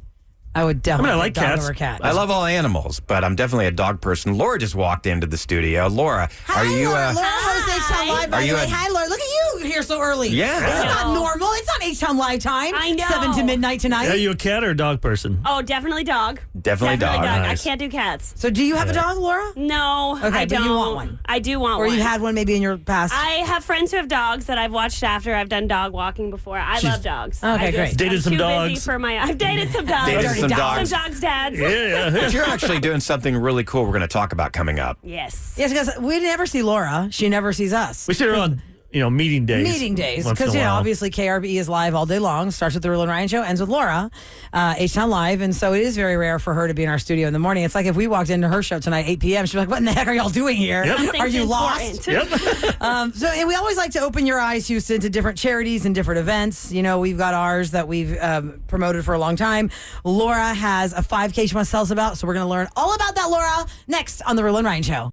Speaker 2: I would definitely
Speaker 3: I like
Speaker 2: pick dog
Speaker 3: cats.
Speaker 2: over cat.
Speaker 1: I love all animals, but I'm definitely a dog person. Laura just walked into the studio. Laura,
Speaker 2: Hi,
Speaker 1: are you?
Speaker 2: Laura. Laura hosts H-Town Live, by
Speaker 1: Are
Speaker 2: the
Speaker 1: you
Speaker 2: way.
Speaker 1: a-
Speaker 2: Hi, Laura. Look at you here so early.
Speaker 1: Yeah.
Speaker 2: It's
Speaker 1: I
Speaker 2: not
Speaker 8: know.
Speaker 2: normal. It's not H-Town Live time.
Speaker 8: I know.
Speaker 2: 7 to midnight tonight.
Speaker 3: Are you a cat or a dog person?
Speaker 8: Oh, definitely dog.
Speaker 1: Definitely dog.
Speaker 3: Nice.
Speaker 8: I can't do cats.
Speaker 2: So do you have a dog, Laura?
Speaker 8: No,
Speaker 2: Okay,
Speaker 8: I
Speaker 2: but
Speaker 8: don't.
Speaker 2: you want one.
Speaker 8: I do want
Speaker 2: Or
Speaker 8: one.
Speaker 2: you had one maybe in your past?
Speaker 8: I have friends who have dogs that I've watched after. I've done dog walking before. I love dogs.
Speaker 2: Okay,
Speaker 8: I
Speaker 2: great.
Speaker 3: Dated
Speaker 8: I'm
Speaker 3: some
Speaker 8: too
Speaker 3: dogs.
Speaker 8: Busy for my, I've dated some dogs.
Speaker 1: Dated some dogs.
Speaker 8: Some dogs' dads.
Speaker 3: Yeah.
Speaker 1: But you're actually doing something really cool we're going to talk about coming up.
Speaker 8: Yes.
Speaker 2: Yes, because we never see Laura. She never sees us.
Speaker 3: We see her on, meeting days.
Speaker 2: Meeting days,
Speaker 3: once in
Speaker 2: because
Speaker 3: a while.
Speaker 2: obviously KRBE is live all day long. Starts with the Rule and Ryan show, ends with Laura, H-Town Live, and so it is very rare for her to be in our studio in the morning. It's like if we walked into her show tonight 8 p.m. She'd be like, "What in the heck are y'all doing here?
Speaker 3: Yep.
Speaker 2: Are you lost?"
Speaker 3: Yep.
Speaker 2: And we always like to open your eyes, Houston, to different charities and different events. We've got ours that we've promoted for a long time. Laura has a 5K she wants to tell us about, so we're going to learn all about that, Laura, next on the Rule and Ryan show.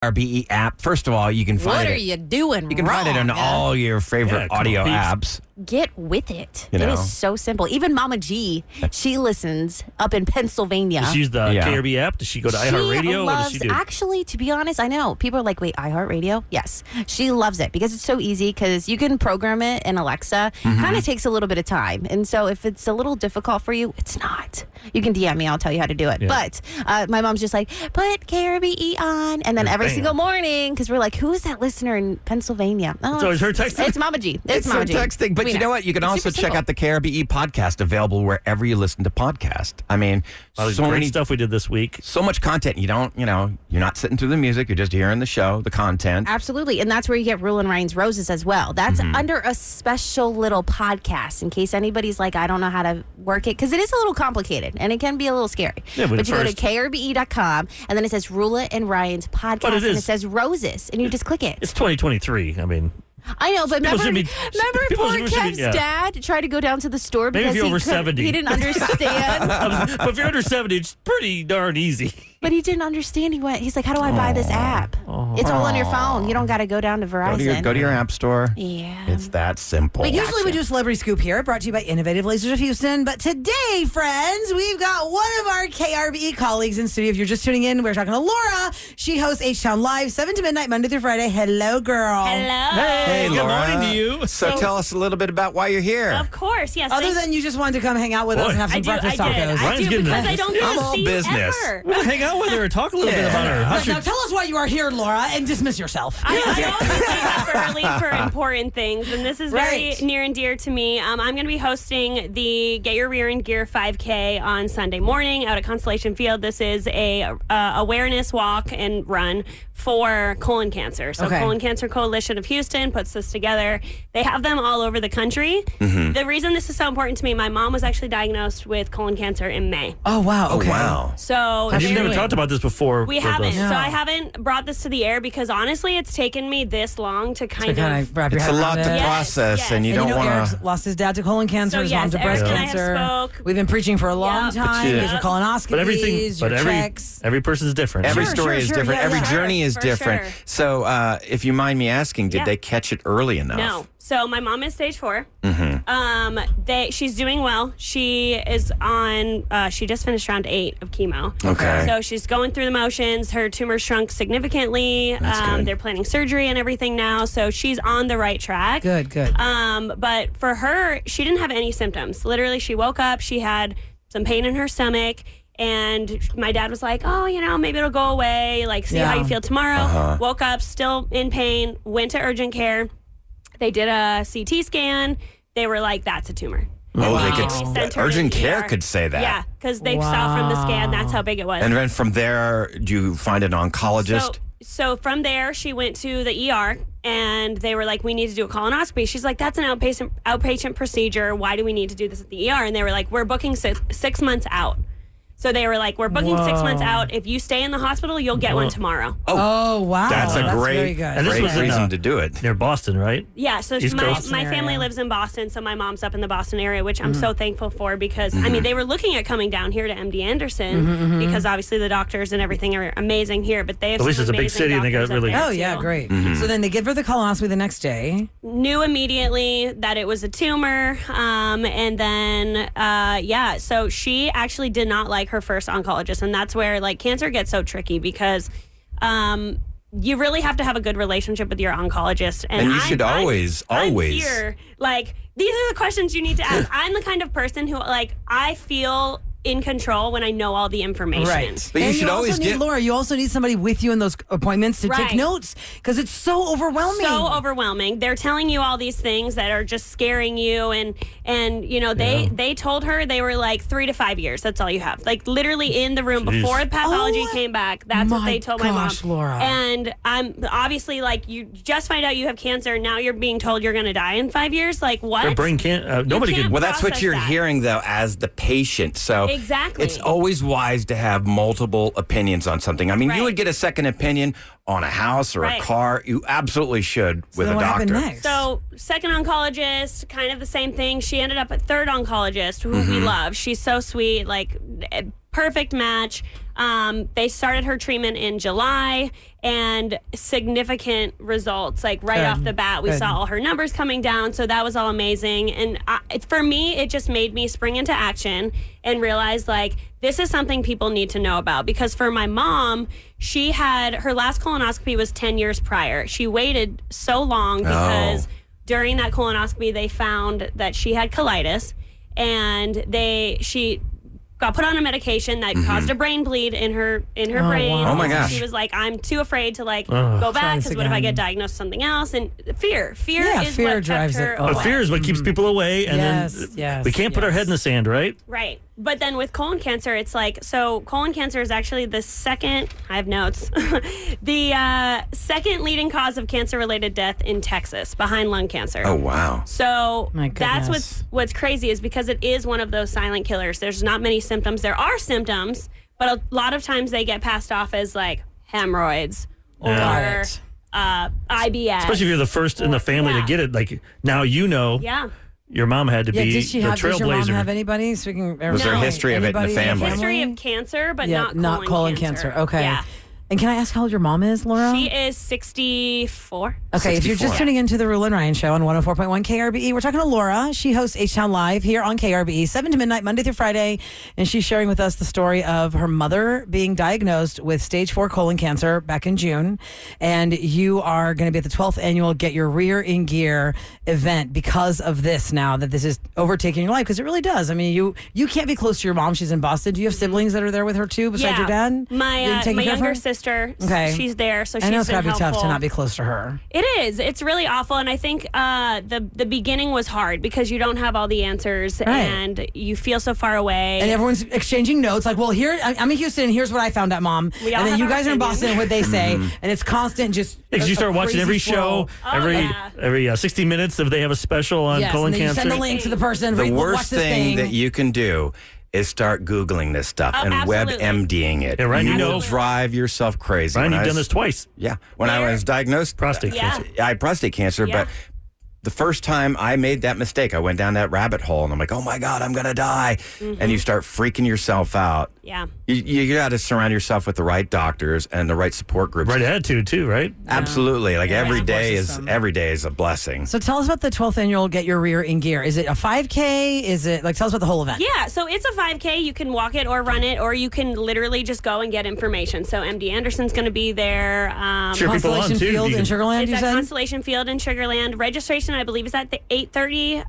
Speaker 1: RBE app. First of all, you can find
Speaker 5: What
Speaker 1: it.
Speaker 5: are you doing?
Speaker 1: You can find it on
Speaker 5: wrong?
Speaker 1: all your favorite
Speaker 3: Yeah, come
Speaker 1: audio
Speaker 3: on, peeps.
Speaker 1: apps.
Speaker 5: Get with it.
Speaker 1: You
Speaker 5: It
Speaker 1: know.
Speaker 5: is so simple. Even Mama G, she listens up in Pennsylvania.
Speaker 3: Does she use the
Speaker 1: Yeah.
Speaker 3: KRB app? Does she go to
Speaker 5: She
Speaker 3: iHeartRadio? What does
Speaker 5: loves,
Speaker 3: she do?
Speaker 5: actually, to be honest, I know people are like, wait, iHeartRadio? Yes. She loves it because it's so easy because you can program it in Alexa.
Speaker 3: Mm-hmm.
Speaker 5: Kind of takes a little bit of time. And so if it's a little difficult for you, it's not. You can DM me, I'll tell you how to do it.
Speaker 3: Yeah.
Speaker 5: But my mom's just like, put KRBE on. And then every
Speaker 3: Bam.
Speaker 5: single morning, because we're like, who is that listener in Pennsylvania? Oh,
Speaker 3: It's always her texting?
Speaker 5: It's Mama G. It's
Speaker 1: It's
Speaker 5: Mama
Speaker 1: her
Speaker 5: G.
Speaker 1: texting. But
Speaker 5: We
Speaker 1: you know what? You can
Speaker 5: It's
Speaker 1: also
Speaker 5: super
Speaker 1: check
Speaker 5: simple.
Speaker 1: out the KRBE podcast available wherever you listen to podcasts. I mean,
Speaker 3: All the
Speaker 1: so
Speaker 3: great
Speaker 1: many
Speaker 3: stuff we did this week.
Speaker 1: so much content. You don't, you're not sitting through the music. You're just hearing the show, the content.
Speaker 5: Absolutely. And that's where you get Rule and Ryan's Roses as well. That's
Speaker 1: Mm-hmm.
Speaker 5: under a special little podcast in case anybody's like, I don't know how to work it. Because it is a little complicated and it can be a little scary.
Speaker 3: Yeah, but
Speaker 5: but you go to
Speaker 3: first-
Speaker 5: krbe.com and then it says Rula and Ryan's podcast
Speaker 3: But it
Speaker 5: and
Speaker 3: is-
Speaker 5: it says Roses and you just click it.
Speaker 3: It's 2023. I mean,
Speaker 5: I know, but
Speaker 3: People
Speaker 5: remember,
Speaker 3: should be-
Speaker 5: remember
Speaker 3: people
Speaker 5: poor
Speaker 3: should be-
Speaker 5: Ken's
Speaker 3: yeah.
Speaker 5: dad tried to go down to the store
Speaker 3: Maybe if
Speaker 5: because
Speaker 3: you're
Speaker 5: he
Speaker 3: over
Speaker 5: couldn't-
Speaker 3: 70.
Speaker 5: he didn't understand.
Speaker 3: but if you're under 70, it's pretty darn easy.
Speaker 5: But he didn't understand. He's like, how do I buy this app? It's all on your phone. You don't got to go down to Verizon.
Speaker 1: Go to your app store.
Speaker 5: Yeah.
Speaker 1: It's that simple.
Speaker 2: But usually we do Celebrity Scoop here, brought to you by Innovative Lasers of Houston. But today, friends, we've got one of our KRBE colleagues in studio. If you're just tuning in, we're talking to Laura. She hosts H-Town Live, 7 to midnight, Monday through Friday. Hello, girl.
Speaker 8: Hello.
Speaker 1: Hey,
Speaker 3: Good
Speaker 1: Laura.
Speaker 3: morning to you.
Speaker 1: So tell us a little bit about why you're here.
Speaker 8: Of course, yes.
Speaker 2: Other than you just wanted to come hang out with us and have some breakfast tacos.
Speaker 8: I
Speaker 3: Ryan's
Speaker 8: do
Speaker 3: getting
Speaker 8: because
Speaker 3: it.
Speaker 8: I don't get
Speaker 1: I'm
Speaker 8: to
Speaker 1: all
Speaker 8: see you
Speaker 1: business.
Speaker 8: ever.
Speaker 3: We'll hang out with her and talk a little bit about her. How's
Speaker 2: Now
Speaker 3: your-
Speaker 2: tell us why you are here, Laura, and dismiss yourself.
Speaker 8: I always wake up early for important things, and this is very
Speaker 2: Right.
Speaker 8: near and dear to me. I'm going to be hosting the Get Your Rear in Gear 5K on Sunday morning out at Constellation Field. This is a awareness walk and run for colon cancer. So
Speaker 2: Okay.
Speaker 8: Colon Cancer Coalition of Houston puts this together. They have them all over the country. The reason this is so important to me, my mom was actually diagnosed with colon cancer in May.
Speaker 2: Oh, wow. Okay.
Speaker 1: Wow.
Speaker 8: So
Speaker 3: You've
Speaker 8: there-
Speaker 3: never talked about this before.
Speaker 8: we
Speaker 3: with
Speaker 8: haven't.
Speaker 3: us.
Speaker 2: No.
Speaker 8: So I haven't brought this to the air because honestly, it's taken me this long to
Speaker 2: To
Speaker 8: kind
Speaker 2: kind
Speaker 8: of.
Speaker 2: of wrap your
Speaker 1: It's
Speaker 2: head
Speaker 1: a lot
Speaker 2: around
Speaker 1: to
Speaker 2: it.
Speaker 8: Yes,
Speaker 1: process,
Speaker 8: yes.
Speaker 1: and you
Speaker 2: And
Speaker 1: don't
Speaker 2: you know,
Speaker 1: want
Speaker 2: Eric's
Speaker 1: to.
Speaker 2: lost his dad to colon cancer,
Speaker 8: So,
Speaker 2: his mom
Speaker 8: yes,
Speaker 2: to breast
Speaker 8: Eric and I have
Speaker 2: cancer.
Speaker 8: spoke.
Speaker 2: We've been preaching for a long
Speaker 8: Yeah.
Speaker 2: time.
Speaker 3: Yeah.
Speaker 2: Get your colonoscopies,
Speaker 3: But
Speaker 2: your
Speaker 3: every
Speaker 2: checks.
Speaker 3: person's different.
Speaker 1: Every
Speaker 2: Sure,
Speaker 1: story
Speaker 2: sure,
Speaker 1: is
Speaker 2: sure.
Speaker 1: different.
Speaker 2: Yeah,
Speaker 1: Every
Speaker 2: yeah.
Speaker 1: journey is
Speaker 8: For
Speaker 1: different.
Speaker 8: sure.
Speaker 1: So, if you mind me asking, did
Speaker 8: Yeah.
Speaker 1: they catch it early enough?
Speaker 8: No. So my mom is stage 4. She's doing well. She is on. She just finished round 8 of chemo.
Speaker 1: Okay.
Speaker 8: So she's going through the motions. Her tumor shrunk significantly.
Speaker 1: That's good.
Speaker 8: They're planning surgery and everything now. So she's on the right track.
Speaker 2: Good, good.
Speaker 8: But for her, she didn't have any symptoms. Literally, she woke up. She had some pain in her stomach. And my dad was like, oh, maybe it'll go away. Like, see how
Speaker 2: Yeah.
Speaker 8: you feel tomorrow. Woke up, still in pain, went to urgent care. They did a CT scan. They were like, that's a tumor.
Speaker 1: Oh, they
Speaker 8: They
Speaker 1: could.
Speaker 8: sent her to
Speaker 1: Urgent
Speaker 8: the
Speaker 1: care
Speaker 8: ER.
Speaker 1: could say that.
Speaker 8: Yeah, because they saw from the scan that's how big it was.
Speaker 1: And then from there, do you find an oncologist?
Speaker 8: So from there, she went to the ER, and they were like, we need to do a colonoscopy. She's like, that's an outpatient procedure. Why do we need to do this at the ER? And they were like, we're booking 6 months out. So they were like, we're booking 6 months out. If you stay in the hospital, you'll get one tomorrow.
Speaker 2: Oh, wow.
Speaker 1: That's a
Speaker 2: very
Speaker 1: great,
Speaker 2: good.
Speaker 3: And this
Speaker 1: great
Speaker 3: was in,
Speaker 1: reason to do it.
Speaker 3: Near Boston, right?
Speaker 8: Yeah, so
Speaker 3: East Coast.
Speaker 8: my family
Speaker 2: area.
Speaker 8: lives in Boston, so my mom's up in the Boston area, which I'm so thankful for because, I mean, they were looking at coming down here to MD Anderson because obviously the doctors and everything are amazing here, but they have
Speaker 3: At least
Speaker 8: some
Speaker 3: it's a big
Speaker 8: amazing
Speaker 3: city and they got
Speaker 8: doctors up
Speaker 3: really-
Speaker 8: there,
Speaker 2: Oh, yeah,
Speaker 8: too.
Speaker 2: great.
Speaker 1: Mm-hmm.
Speaker 2: So then they give her the colonoscopy the next day.
Speaker 8: Knew immediately that it was a tumor. And then, so she actually did not like her first oncologist. And that's where like cancer gets so tricky because you really have to have a good relationship with your oncologist.
Speaker 1: And you should always.
Speaker 8: I'm here. Like, these are the questions you need to ask. I'm the kind of person who, like, I feel in control when I know all the information.
Speaker 2: Right.
Speaker 1: But you
Speaker 2: and
Speaker 1: should
Speaker 2: you
Speaker 1: always
Speaker 2: also need,
Speaker 1: get.
Speaker 2: Laura, you also need somebody with you in those appointments to take
Speaker 8: Right.
Speaker 2: notes because it's so overwhelming.
Speaker 8: So overwhelming. They're telling you all these things that are just scaring you, and they told her they were like 3 to 5 years. That's all you have. Like literally in the room
Speaker 3: Jeez.
Speaker 8: before the pathology
Speaker 2: Oh,
Speaker 8: came back. That's what
Speaker 2: my
Speaker 8: they told my mom.
Speaker 2: gosh, Laura.
Speaker 8: And I'm obviously like, you just find out you have cancer. Now you're being told you're going to die in 5 years. Like what?
Speaker 3: Their brain can't. Nobody
Speaker 8: can't-
Speaker 3: can.
Speaker 1: Well, that's what
Speaker 8: process
Speaker 1: you're
Speaker 8: that.
Speaker 1: hearing, though, as the patient. So
Speaker 8: Exactly.
Speaker 1: it's always wise to have multiple opinions on something. I mean,
Speaker 8: Right.
Speaker 1: you would get a second opinion on a house or a
Speaker 8: Right.
Speaker 1: car. You absolutely should with
Speaker 2: then
Speaker 1: a
Speaker 2: what happened
Speaker 1: doctor.
Speaker 2: next?
Speaker 8: So second oncologist, kind of the same thing. She ended up at third oncologist, who
Speaker 1: Mm-hmm.
Speaker 8: we love. She's so sweet, like perfect match. They started her treatment in July, and significant results. Like right
Speaker 2: Good.
Speaker 8: off the bat, we
Speaker 2: Good.
Speaker 8: saw all her numbers coming down. So that was all amazing. And for me, it just made me spring into action and realize like this is something people need to know about. Because for my mom, she had her last colonoscopy was 10 years prior. She waited so long because during that colonoscopy, they found that she had colitis, and she got put on a medication that caused a brain bleed in her brain.
Speaker 2: wow.
Speaker 1: Oh, my
Speaker 8: And so
Speaker 1: gosh.
Speaker 8: She was like, I'm too afraid to like go back
Speaker 2: this
Speaker 8: because what if I
Speaker 2: again.
Speaker 8: get diagnosed with something else? And fear
Speaker 2: Yeah,
Speaker 8: is
Speaker 2: fear
Speaker 8: what
Speaker 2: drives
Speaker 8: kept her
Speaker 2: it.
Speaker 8: away.
Speaker 3: But fear is what keeps people away, and
Speaker 2: Yes,
Speaker 3: then
Speaker 2: yes,
Speaker 3: we can't put our
Speaker 2: yes.
Speaker 3: head in the sand, right?
Speaker 8: Right. But then with colon cancer, it's like, so colon cancer is actually the second, I have notes, the second leading cause of cancer-related death in Texas, behind lung cancer.
Speaker 1: Oh, wow.
Speaker 8: So
Speaker 2: My
Speaker 8: that's
Speaker 2: goodness.
Speaker 8: what's crazy is because it is one of those silent killers. There's not many symptoms. There are symptoms, but a lot of times they get passed off as like hemorrhoids or
Speaker 2: Got it.
Speaker 8: IBS.
Speaker 3: Especially if you're the first in the family
Speaker 8: Yeah.
Speaker 3: to get it. Like now,
Speaker 8: Yeah.
Speaker 3: your mom had to
Speaker 2: Yeah,
Speaker 3: be
Speaker 2: did she
Speaker 3: the
Speaker 2: have? Does your mom
Speaker 3: trailblazer.
Speaker 2: have anybody? So we can.
Speaker 1: Was there a history of it in the
Speaker 2: anybody
Speaker 1: family?
Speaker 8: History of cancer, but
Speaker 2: Yeah,
Speaker 8: not colon
Speaker 2: cancer. Okay.
Speaker 8: Yeah.
Speaker 2: And can I ask how old your mom is, Laura?
Speaker 8: She is 64.
Speaker 2: Okay, if you're
Speaker 1: 64.
Speaker 2: just tuning into the Rule and Ryan Show on 104.1 KRBE, we're talking to Laura. She hosts H-Town Live here on KRBE, 7 to midnight, Monday through Friday. And she's sharing with us the story of her mother being diagnosed with stage 4 colon cancer back in June. And you are going to be at the 12th annual Get Your Rear in Gear event because of this now, that this is overtaking your life, because it really does. I mean, you can't be close to your mom. She's in Boston. Do you have siblings that are there with her too, besides your dad?
Speaker 8: My
Speaker 2: Taking care of
Speaker 8: younger
Speaker 2: her?
Speaker 8: sister,
Speaker 2: Okay.
Speaker 8: she's there, so
Speaker 2: I know
Speaker 8: she's
Speaker 2: it's
Speaker 8: been
Speaker 2: got to be
Speaker 8: helpful.
Speaker 2: tough to not be close to her.
Speaker 8: It is. It's really awful, and I think the beginning was hard because you don't have all the answers,
Speaker 2: Right.
Speaker 8: and you feel so far away.
Speaker 2: And everyone's exchanging notes like, well, here, I'm in Houston. Here's what I found out, Mom.
Speaker 8: We all
Speaker 2: And then
Speaker 8: have
Speaker 2: you
Speaker 8: our
Speaker 2: guys are in
Speaker 8: opinion.
Speaker 2: Boston, what they say. And it's constant just.
Speaker 3: Because you
Speaker 2: a
Speaker 3: start watching
Speaker 2: crazy
Speaker 3: every
Speaker 2: swirl.
Speaker 3: show,
Speaker 8: Oh, yeah.
Speaker 3: every 60 minutes if they have a special on
Speaker 2: Yes,
Speaker 3: colon
Speaker 2: and then you
Speaker 3: cancer.
Speaker 2: send the link to the person.
Speaker 1: The
Speaker 2: watch
Speaker 1: worst
Speaker 2: this
Speaker 1: thing that you can do is start Googling this stuff
Speaker 8: Oh,
Speaker 1: and
Speaker 8: absolutely.
Speaker 1: WebMDing it.
Speaker 3: Yeah, Ryan,
Speaker 1: you
Speaker 3: you
Speaker 1: will
Speaker 3: know-
Speaker 1: drive yourself crazy.
Speaker 3: Ryan,
Speaker 1: When
Speaker 3: you've
Speaker 1: I
Speaker 3: done
Speaker 1: was-
Speaker 3: this twice.
Speaker 1: Yeah. When I was diagnosed,
Speaker 3: Prostate
Speaker 8: Yeah.
Speaker 3: cancer.
Speaker 1: I had prostate cancer,
Speaker 8: Yeah.
Speaker 1: but the first time I made that mistake, I went down that rabbit hole and I'm like, oh my God, I'm going to die. And you start freaking yourself out.
Speaker 8: Yeah.
Speaker 1: You got to surround yourself with the right doctors and the right support groups.
Speaker 3: Right attitude, too, right?
Speaker 1: Absolutely. Like every
Speaker 2: Support
Speaker 1: day
Speaker 2: system.
Speaker 1: every day is a blessing.
Speaker 2: So tell us about the 12th annual Get Your Rear in Gear. Is it a 5K? Is it tell us about the whole event?
Speaker 8: Yeah, so it's a 5K. You can walk it or run it, or you can literally just go and get information. So MD Anderson's going to be there.
Speaker 3: Sure, people on,
Speaker 2: Constellation
Speaker 3: too.
Speaker 2: Field
Speaker 3: You
Speaker 2: in
Speaker 3: can-
Speaker 2: Sugarland,
Speaker 8: It's
Speaker 2: you
Speaker 8: at
Speaker 2: said?
Speaker 8: Constellation Field in Sugarland. Registration, I believe, is at the 8:30.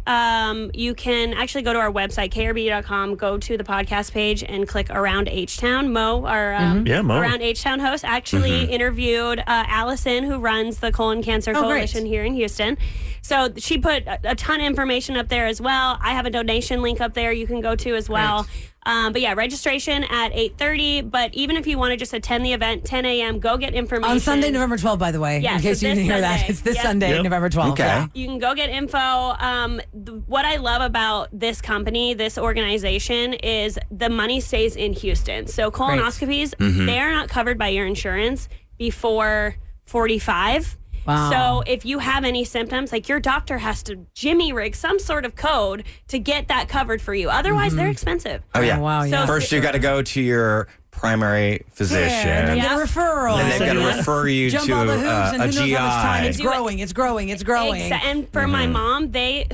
Speaker 8: You can actually go to our website, krb.com, go to the podcast page, and click Around H-Town. Mo, our
Speaker 3: Yeah, Mo.
Speaker 8: Around H-Town host, actually interviewed Allison, who runs the Colon Cancer
Speaker 2: Oh, great.
Speaker 8: Coalition here in Houston. So she put a ton of information up there as well. I have a donation link up there you can go to as well. But yeah, registration at 8:30. But even if you want to just attend the event, 10 a.m., go get information.
Speaker 2: On Sunday, November 12th, by the way,
Speaker 8: Yeah,
Speaker 2: in case
Speaker 8: so
Speaker 2: you didn't
Speaker 8: this
Speaker 2: hear that.
Speaker 8: Sunday.
Speaker 2: It's this
Speaker 8: Yep.
Speaker 2: Sunday,
Speaker 3: Yep.
Speaker 2: November 12th.
Speaker 1: Okay.
Speaker 2: Yeah.
Speaker 8: You can go get info. What I love about this company, this organization, is the money stays in Houston. So colonoscopies, they are not covered by your insurance before 45.
Speaker 2: Wow.
Speaker 8: So if you have any symptoms, like your doctor has to jimmy rig some sort of code to get that covered for you. Otherwise, they're expensive.
Speaker 1: Oh, yeah.
Speaker 2: Oh, wow, yeah.
Speaker 1: First, you got to go to your primary physician.
Speaker 2: And then
Speaker 8: Yeah.
Speaker 2: get a referral.
Speaker 1: And they've got to
Speaker 3: Yeah.
Speaker 1: refer you
Speaker 2: Jump
Speaker 1: to
Speaker 2: all the hoops, and
Speaker 1: a
Speaker 2: who knows
Speaker 1: GI.
Speaker 2: how much time. It's
Speaker 8: Do it.
Speaker 2: growing, it's growing, it's growing.
Speaker 8: And for my mom, they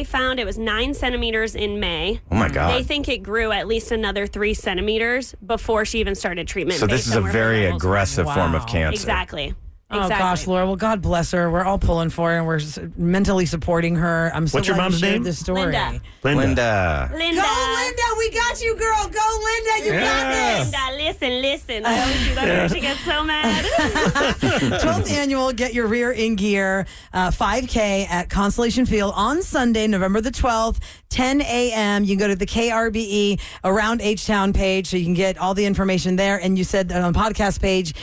Speaker 8: found it was 9 centimeters in May.
Speaker 1: Oh, my God.
Speaker 8: They think it grew at least another 3 centimeters before she even started treatment.
Speaker 1: So this
Speaker 8: based
Speaker 1: is a
Speaker 8: on where her
Speaker 1: very
Speaker 8: levels were.
Speaker 1: aggressive form of
Speaker 2: Wow.
Speaker 1: cancer.
Speaker 8: Exactly.
Speaker 2: Oh
Speaker 8: Exactly.
Speaker 2: gosh, Laura. Well, God bless her. We're all pulling for her, and we're mentally supporting her. I'm so
Speaker 3: What's your
Speaker 2: glad
Speaker 3: mom's
Speaker 2: you shared
Speaker 3: name?
Speaker 2: this story.
Speaker 8: Linda.
Speaker 1: Linda.
Speaker 8: Linda.
Speaker 2: Go, Linda. We got you, girl. Go, Linda. You got this.
Speaker 8: Linda, listen. I always do that when she gets so mad.
Speaker 2: 12th annual Get Your Rear in Gear 5K at Constellation Field on Sunday, November the 12th, 10 a.m. You can go to the KRBE Around H-Town page so you can get all the information there. And you said on the podcast page,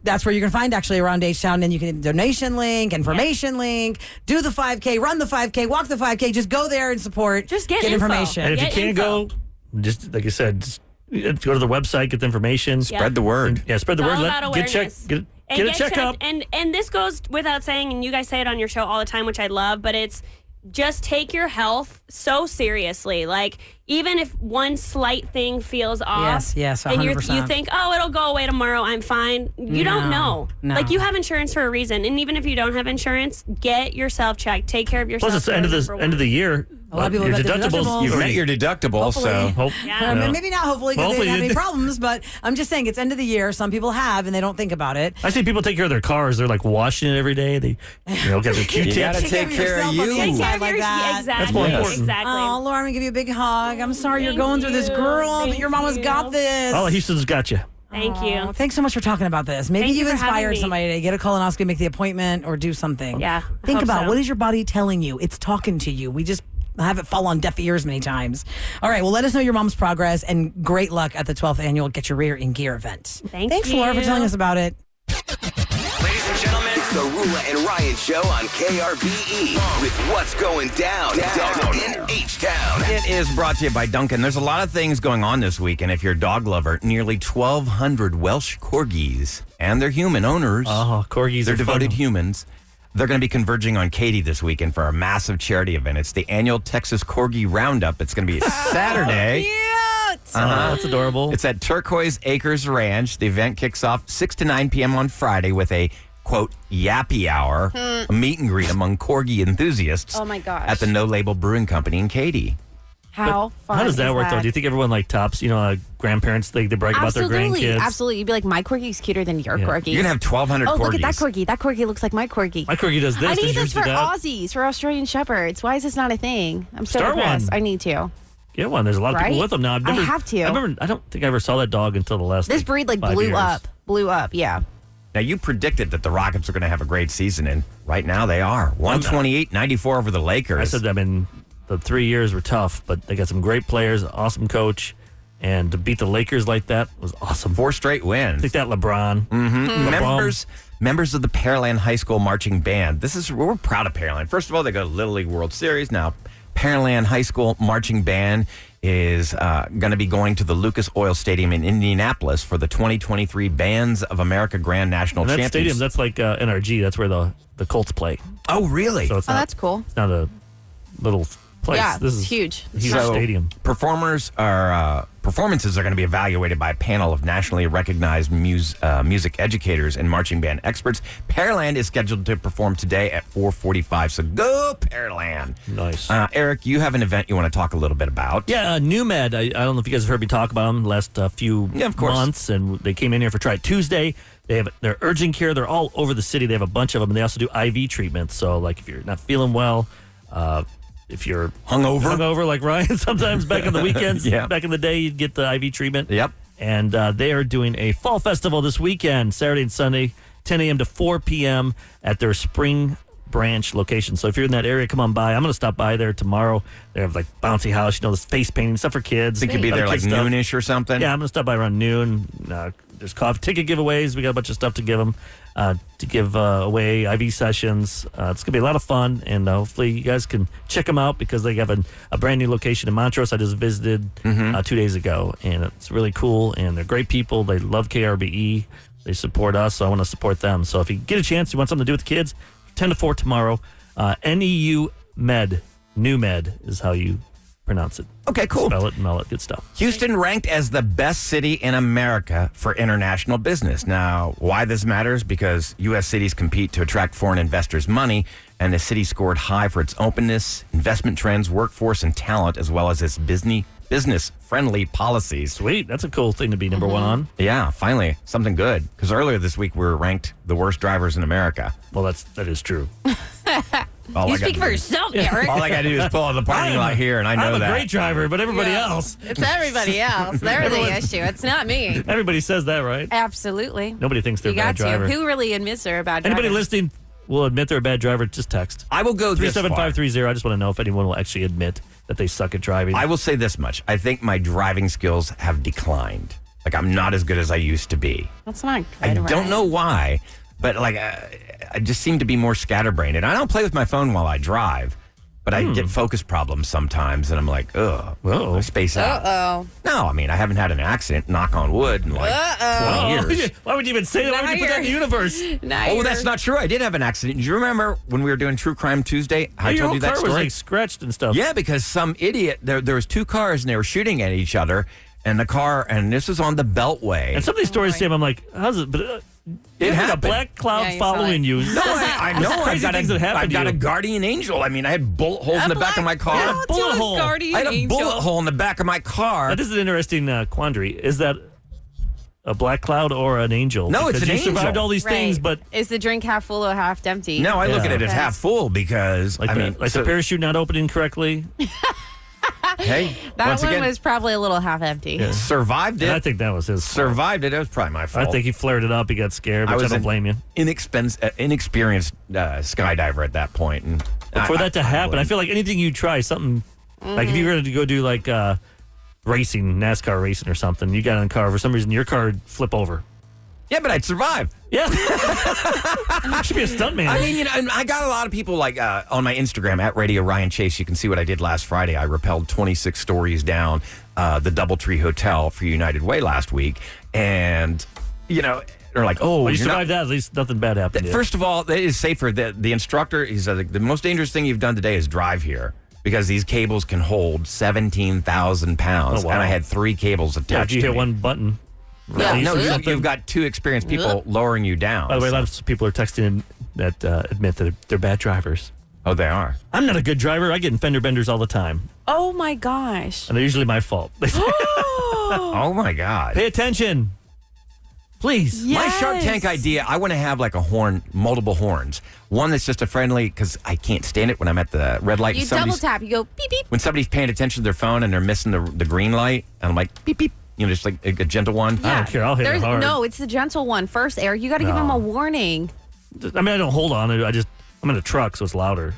Speaker 2: that's where you can find actually Around H-Town. And you can donation link, information link, do the 5K, run the 5K, walk the 5K. Just go there and support.
Speaker 8: Just get info.
Speaker 2: information.
Speaker 3: And if you
Speaker 8: Get
Speaker 3: can't
Speaker 8: info.
Speaker 3: go, just like I said, just go to the website, get the information.
Speaker 1: Spread the word.
Speaker 3: Yeah, spread the
Speaker 8: It's
Speaker 3: word.
Speaker 8: all about
Speaker 3: Get
Speaker 8: awareness.
Speaker 3: get
Speaker 8: And
Speaker 3: a
Speaker 8: get
Speaker 3: checkup.
Speaker 8: checked. And this goes without saying, and you guys say it on your show all the time, which I love, but it's just take your health so seriously. Like, even if one slight thing feels off,
Speaker 2: yes,
Speaker 8: and you
Speaker 2: 100%.
Speaker 8: think, oh, it'll go away tomorrow, I'm fine. You don't know.
Speaker 2: no.
Speaker 8: Like, you have insurance for a reason. And even if you don't have insurance, get yourself checked. Take care of yourself.
Speaker 3: Plus, it's the end of the year.
Speaker 2: A lot of people
Speaker 3: your
Speaker 2: bet their
Speaker 3: deductibles.
Speaker 2: deductibles.
Speaker 1: You've met your deductible, so
Speaker 2: Hopefully.
Speaker 8: Yeah.
Speaker 2: Maybe not hopefully because they
Speaker 3: Hopefully
Speaker 2: didn't have
Speaker 3: you
Speaker 2: any
Speaker 3: did.
Speaker 2: problems, but I'm just saying it's end of the year. Some people have and they don't think about it.
Speaker 3: I see people take care of their cars. They're like washing it every day. They, get their
Speaker 1: you
Speaker 3: Q-tips.
Speaker 1: got to
Speaker 2: Take
Speaker 1: take care
Speaker 2: yourself
Speaker 1: of
Speaker 2: on the
Speaker 1: you.
Speaker 2: inside.
Speaker 8: Take care of
Speaker 2: like
Speaker 8: your,
Speaker 2: that.
Speaker 8: exactly.
Speaker 3: That's more important.
Speaker 8: Exactly.
Speaker 2: Oh, Laura, I'm gonna give you a big hug. I'm sorry you're
Speaker 8: Thank
Speaker 2: going through this,
Speaker 8: you.
Speaker 2: girl, but
Speaker 8: Thank
Speaker 2: your mama's
Speaker 8: you.
Speaker 2: got this.
Speaker 3: Oh, Houston's got you.
Speaker 8: Thank you.
Speaker 2: Oh, thanks so much for talking about this. Maybe
Speaker 8: Thank you
Speaker 2: you've
Speaker 8: for having
Speaker 2: inspired
Speaker 8: me.
Speaker 2: somebody to get a colonoscopy, make the appointment, or do something.
Speaker 8: Yeah, I
Speaker 2: Think
Speaker 8: hope
Speaker 2: about
Speaker 8: so.
Speaker 2: what is your body telling you? It's talking to you. We just have it fall on deaf ears many times. All right, well, let us know your mom's progress and great luck at the 12th annual Get Your Rear in Gear event. Thanks, Laura, for
Speaker 8: you.
Speaker 2: telling us about it.
Speaker 9: Ladies and gentlemen, it's the Rula and Ryan Show on KRBE with what's going down in H-Town.
Speaker 1: It is brought to you by Duncan. There's a lot of things going on this week, and if you're a dog lover, nearly 1,200 Welsh Corgis and their human owners,
Speaker 3: Oh, corgis
Speaker 1: they're
Speaker 3: are
Speaker 1: devoted
Speaker 3: fun.
Speaker 1: humans, they're going to be converging on Katy this weekend for a massive charity event. It's the annual Texas Corgi Roundup. It's going to be Saturday.
Speaker 3: That's adorable.
Speaker 1: It's at Turquoise Acres Ranch. The event kicks off 6 to 9 p.m. on Friday with a, quote, yappy hour, a meet and greet among Corgi enthusiasts
Speaker 5: Oh, my gosh.
Speaker 1: at the No Label Brewing Company in Katy.
Speaker 5: How fun
Speaker 3: How does that
Speaker 5: is
Speaker 3: work, though? Do you think everyone like tops, grandparents, they brag about their grandkids?
Speaker 5: Absolutely. You'd be like, my corgi's cuter than your corgi.
Speaker 1: You're going to have 1,200
Speaker 5: Oh,
Speaker 1: corgis.
Speaker 5: look at that corgi. That corgi looks like my corgi.
Speaker 3: My corgi does this.
Speaker 5: I
Speaker 3: Does
Speaker 5: need
Speaker 3: yours
Speaker 5: this for
Speaker 3: do that?
Speaker 5: Aussies, for Australian Shepherds. Why is this not a thing? I'm so
Speaker 3: Start
Speaker 5: depressed.
Speaker 3: one.
Speaker 5: I need to.
Speaker 3: Get one. There's a lot of
Speaker 5: Right?
Speaker 3: people with them now.
Speaker 5: I have to.
Speaker 3: I don't think I ever saw that dog until the last.
Speaker 5: This breed
Speaker 3: 5
Speaker 5: blew
Speaker 3: years.
Speaker 5: up. Blew up, yeah.
Speaker 1: Now, you predicted that the Rockets are going to have a great season, and right now they are. 128-94 over the Lakers.
Speaker 3: I said, the 3 years were tough, but they got some great players, awesome coach, and to beat the Lakers like that was awesome.
Speaker 1: 4 straight wins.
Speaker 3: Take that, LeBron.
Speaker 1: Members of the Pearland High School Marching Band. We're proud of Pearland. First of all, they go to Little League World Series. Now, Pearland High School Marching Band is going to be going to the Lucas Oil Stadium in Indianapolis for the 2023 Bands of America Grand National
Speaker 3: And that
Speaker 1: Championships.
Speaker 3: stadium, that's like NRG. That's where the Colts play.
Speaker 1: Oh, really?
Speaker 3: So it's
Speaker 5: Oh,
Speaker 3: not,
Speaker 5: that's cool.
Speaker 3: it's not a little place.
Speaker 5: Yeah,
Speaker 3: this
Speaker 5: it's
Speaker 3: is
Speaker 5: huge.
Speaker 3: a huge
Speaker 1: So,
Speaker 3: stadium.
Speaker 1: Performances are going to be evaluated by a panel of nationally recognized music educators and marching band experts. Pearland is scheduled to perform today at 4:45. So go Pearland!
Speaker 3: Nice.
Speaker 1: Eric, you have an event you want to talk a little bit about.
Speaker 3: Yeah, New Med. I don't know if you guys have heard me talk about them the last few
Speaker 1: of course.
Speaker 3: months, and they came in here for Try It Tuesday. They have their urgent care. They're all over the city. They have a bunch of them, and they also do IV treatments. So, like, if you're not feeling well, if you're hungover like Ryan, sometimes back in the weekends, back in the day, you'd get the IV treatment.
Speaker 1: Yep.
Speaker 3: And they are doing a fall festival this weekend, Saturday and Sunday, 10 a.m. to 4 p.m. at their Spring Branch location. So if you're in that area, come on by. I'm going to stop by there tomorrow. They have like bouncy house, this face painting stuff for kids.
Speaker 1: I think you'd be there like noonish or something.
Speaker 3: Yeah, I'm going to stop by around noon. There's coffee ticket giveaways. We got a bunch of stuff to give them, to give away IV sessions. It's going to be a lot of fun, and hopefully you guys can check them out because they have a brand new location in Montrose. I just visited 2 days ago, and it's really cool, and they're great people. They love KRBE. They support us, so I want to support them. So if you get a chance, you want something to do with the kids, 10 to 4 tomorrow. NEU Med. New Med is how you pronounce it.
Speaker 1: Okay, cool.
Speaker 3: Spell it and all that good stuff.
Speaker 1: Houston ranked as the best city in America for international business. Now, why this matters? Because U.S. cities compete to attract foreign investors' money, and the city scored high for its openness, investment trends, workforce, and talent, as well as its business-friendly policies.
Speaker 3: Sweet. That's a cool thing to be number one on.
Speaker 1: Yeah, finally, something good. Because earlier this week, we were ranked the worst drivers in America.
Speaker 3: Well, that is true.
Speaker 5: You speak for yourself, Eric.
Speaker 1: All I got to do is pull out the parking lot here, and I know
Speaker 3: I'm
Speaker 1: that.
Speaker 3: a great driver, but everybody else.
Speaker 5: It's everybody else. They're the issue. It's not me.
Speaker 3: Everybody says that, right?
Speaker 5: Absolutely.
Speaker 3: Nobody thinks they're
Speaker 5: You
Speaker 3: a bad
Speaker 5: got
Speaker 3: driver.
Speaker 5: to. Who really admits they're a bad driver?
Speaker 3: Anybody listening will admit they're a bad driver, just text.
Speaker 1: I will go this far.
Speaker 3: 37530. I just want to know if anyone will actually admit that they suck at driving.
Speaker 1: I will say this much. I think my driving skills have declined. Like, I'm not as good as I used to be.
Speaker 5: That's not good.
Speaker 1: I don't know why, but like I just seem to be more scatterbrained. And I don't play with my phone while I drive, but I get focus problems sometimes, and I'm like, ugh,
Speaker 3: Whoa.
Speaker 1: I space out.
Speaker 5: Uh-oh.
Speaker 1: No, I mean, I haven't had an accident, knock on wood, in like 20 years.
Speaker 3: Why would you even say that? Why would you put that in the universe?
Speaker 1: Oh, that's not true. I did have an accident. Do you remember when we were doing True Crime Tuesday? I
Speaker 3: Your
Speaker 1: told
Speaker 3: whole
Speaker 1: you that
Speaker 3: car
Speaker 1: story.
Speaker 3: was like scratched and stuff.
Speaker 1: Yeah, because some idiot, there was 2 cars, and they were shooting at each other, and this was on the Beltway.
Speaker 3: And some of these stories, Sam, I'm like, how's it? But
Speaker 1: It
Speaker 3: you have like a
Speaker 1: happened.
Speaker 3: black cloud
Speaker 5: Yeah, you saw
Speaker 3: following
Speaker 5: it.
Speaker 3: you.
Speaker 1: No, I know.
Speaker 3: Crazy things that happen
Speaker 1: I've
Speaker 3: to
Speaker 1: got
Speaker 3: you.
Speaker 1: a guardian angel. I mean, I had bullet holes in the back of my car.
Speaker 3: Yeah, bullet hole.
Speaker 1: I had a bullet hole in the back of my car.
Speaker 3: Now, this is an interesting quandary. Is that a black cloud or an angel?
Speaker 1: No, it's
Speaker 3: Because
Speaker 1: an
Speaker 3: you survived
Speaker 1: angel.
Speaker 3: all these things, but
Speaker 5: Is the drink half full or half empty?
Speaker 1: No, I look
Speaker 3: Yeah.
Speaker 1: at it as
Speaker 5: Okay.
Speaker 1: half full because,
Speaker 3: like, the parachute not opening correctly.
Speaker 1: hey,
Speaker 5: That
Speaker 1: once
Speaker 5: one
Speaker 1: again,
Speaker 5: was probably a little half empty.
Speaker 1: survived
Speaker 3: And I
Speaker 1: it.
Speaker 3: think that was his fault.
Speaker 1: Survived it. It was probably my fault.
Speaker 3: I think he flared it up. He got scared,
Speaker 1: I
Speaker 3: which I,
Speaker 1: was
Speaker 3: don't blame you.
Speaker 1: inexperienced skydiver at that point. And
Speaker 3: But for that to happen, I
Speaker 1: wouldn't.
Speaker 3: feel like anything you try, something like if you were going to go do like racing, NASCAR racing or something, you got in a car, for some reason your car would flip over.
Speaker 1: Yeah, but I'd survive.
Speaker 3: Yeah. Should be a stuntman.
Speaker 1: I mean, and I got a lot of people like on my Instagram at Radio Ryan Chase. You can see what I did last Friday. I rappelled 26 stories down the DoubleTree Hotel for United Way last week, and They're like, oh,
Speaker 3: Well, you
Speaker 1: you're not-
Speaker 3: survived that. At least nothing bad happened. to you.
Speaker 1: First of all, it is safer. The instructor, he said, the most dangerous thing you've done today is drive here because these cables can hold 17,000 pounds.
Speaker 3: Oh, wow.
Speaker 1: And I had 3 cables
Speaker 3: Yeah,
Speaker 1: attached
Speaker 3: if you
Speaker 1: to
Speaker 3: hit
Speaker 1: me.
Speaker 3: one button.
Speaker 1: Yeah,
Speaker 3: release
Speaker 1: no,
Speaker 3: or something.
Speaker 1: you've got 2 experienced people lowering you down.
Speaker 3: By the way, a lot of people are texting in that admit that they're bad drivers.
Speaker 1: Oh, they are.
Speaker 3: I'm not a good driver. I get in fender benders all the time,
Speaker 5: Oh my gosh.
Speaker 3: and they're usually my fault.
Speaker 1: Oh, my God.
Speaker 3: Pay attention, please.
Speaker 1: My Shark
Speaker 5: Yes.
Speaker 1: Tank idea, I want to have like a horn, multiple horns. One that's just a friendly, because I can't stand it when I'm at the red light.
Speaker 5: You
Speaker 1: and
Speaker 5: double
Speaker 1: somebody's-
Speaker 5: tap. You go beep beep.
Speaker 1: When somebody's paying attention to their phone and they're missing the green light, and I'm like, beep, beep. You know, just like a gentle one.
Speaker 3: I don't care. I'll hit it
Speaker 5: There's-
Speaker 3: hard.
Speaker 5: No, it's the gentle one first, Eric. You got to give
Speaker 3: No.
Speaker 5: him a warning.
Speaker 3: I mean, I don't hold on. I'm in a truck, so it's louder.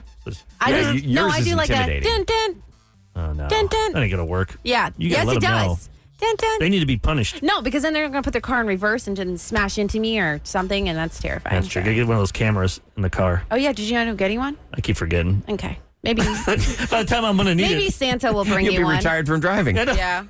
Speaker 5: I
Speaker 1: Yeah,
Speaker 5: just, no,
Speaker 1: yours
Speaker 5: I
Speaker 1: is
Speaker 5: do like a
Speaker 1: intimidating.
Speaker 5: dun dun.
Speaker 3: Oh, no.
Speaker 5: Dun, dun.
Speaker 3: That ain't going to work.
Speaker 5: Yeah.
Speaker 3: You
Speaker 5: Yes,
Speaker 3: gotta let
Speaker 5: it
Speaker 3: them know.
Speaker 5: does. Dun dun.
Speaker 3: They need to be punished.
Speaker 5: No, because then they're going to put their car in reverse and then smash into me or something, and that's terrifying.
Speaker 3: That's true. Gotta get one of those cameras in the car.
Speaker 5: Oh yeah, did you end up getting one?
Speaker 3: I keep forgetting.
Speaker 5: Okay, maybe
Speaker 3: By the time I'm going to need
Speaker 5: maybe
Speaker 3: it.
Speaker 5: Santa will bring
Speaker 1: You'll
Speaker 5: you
Speaker 1: be
Speaker 5: one.
Speaker 1: retired from driving.
Speaker 5: Yeah.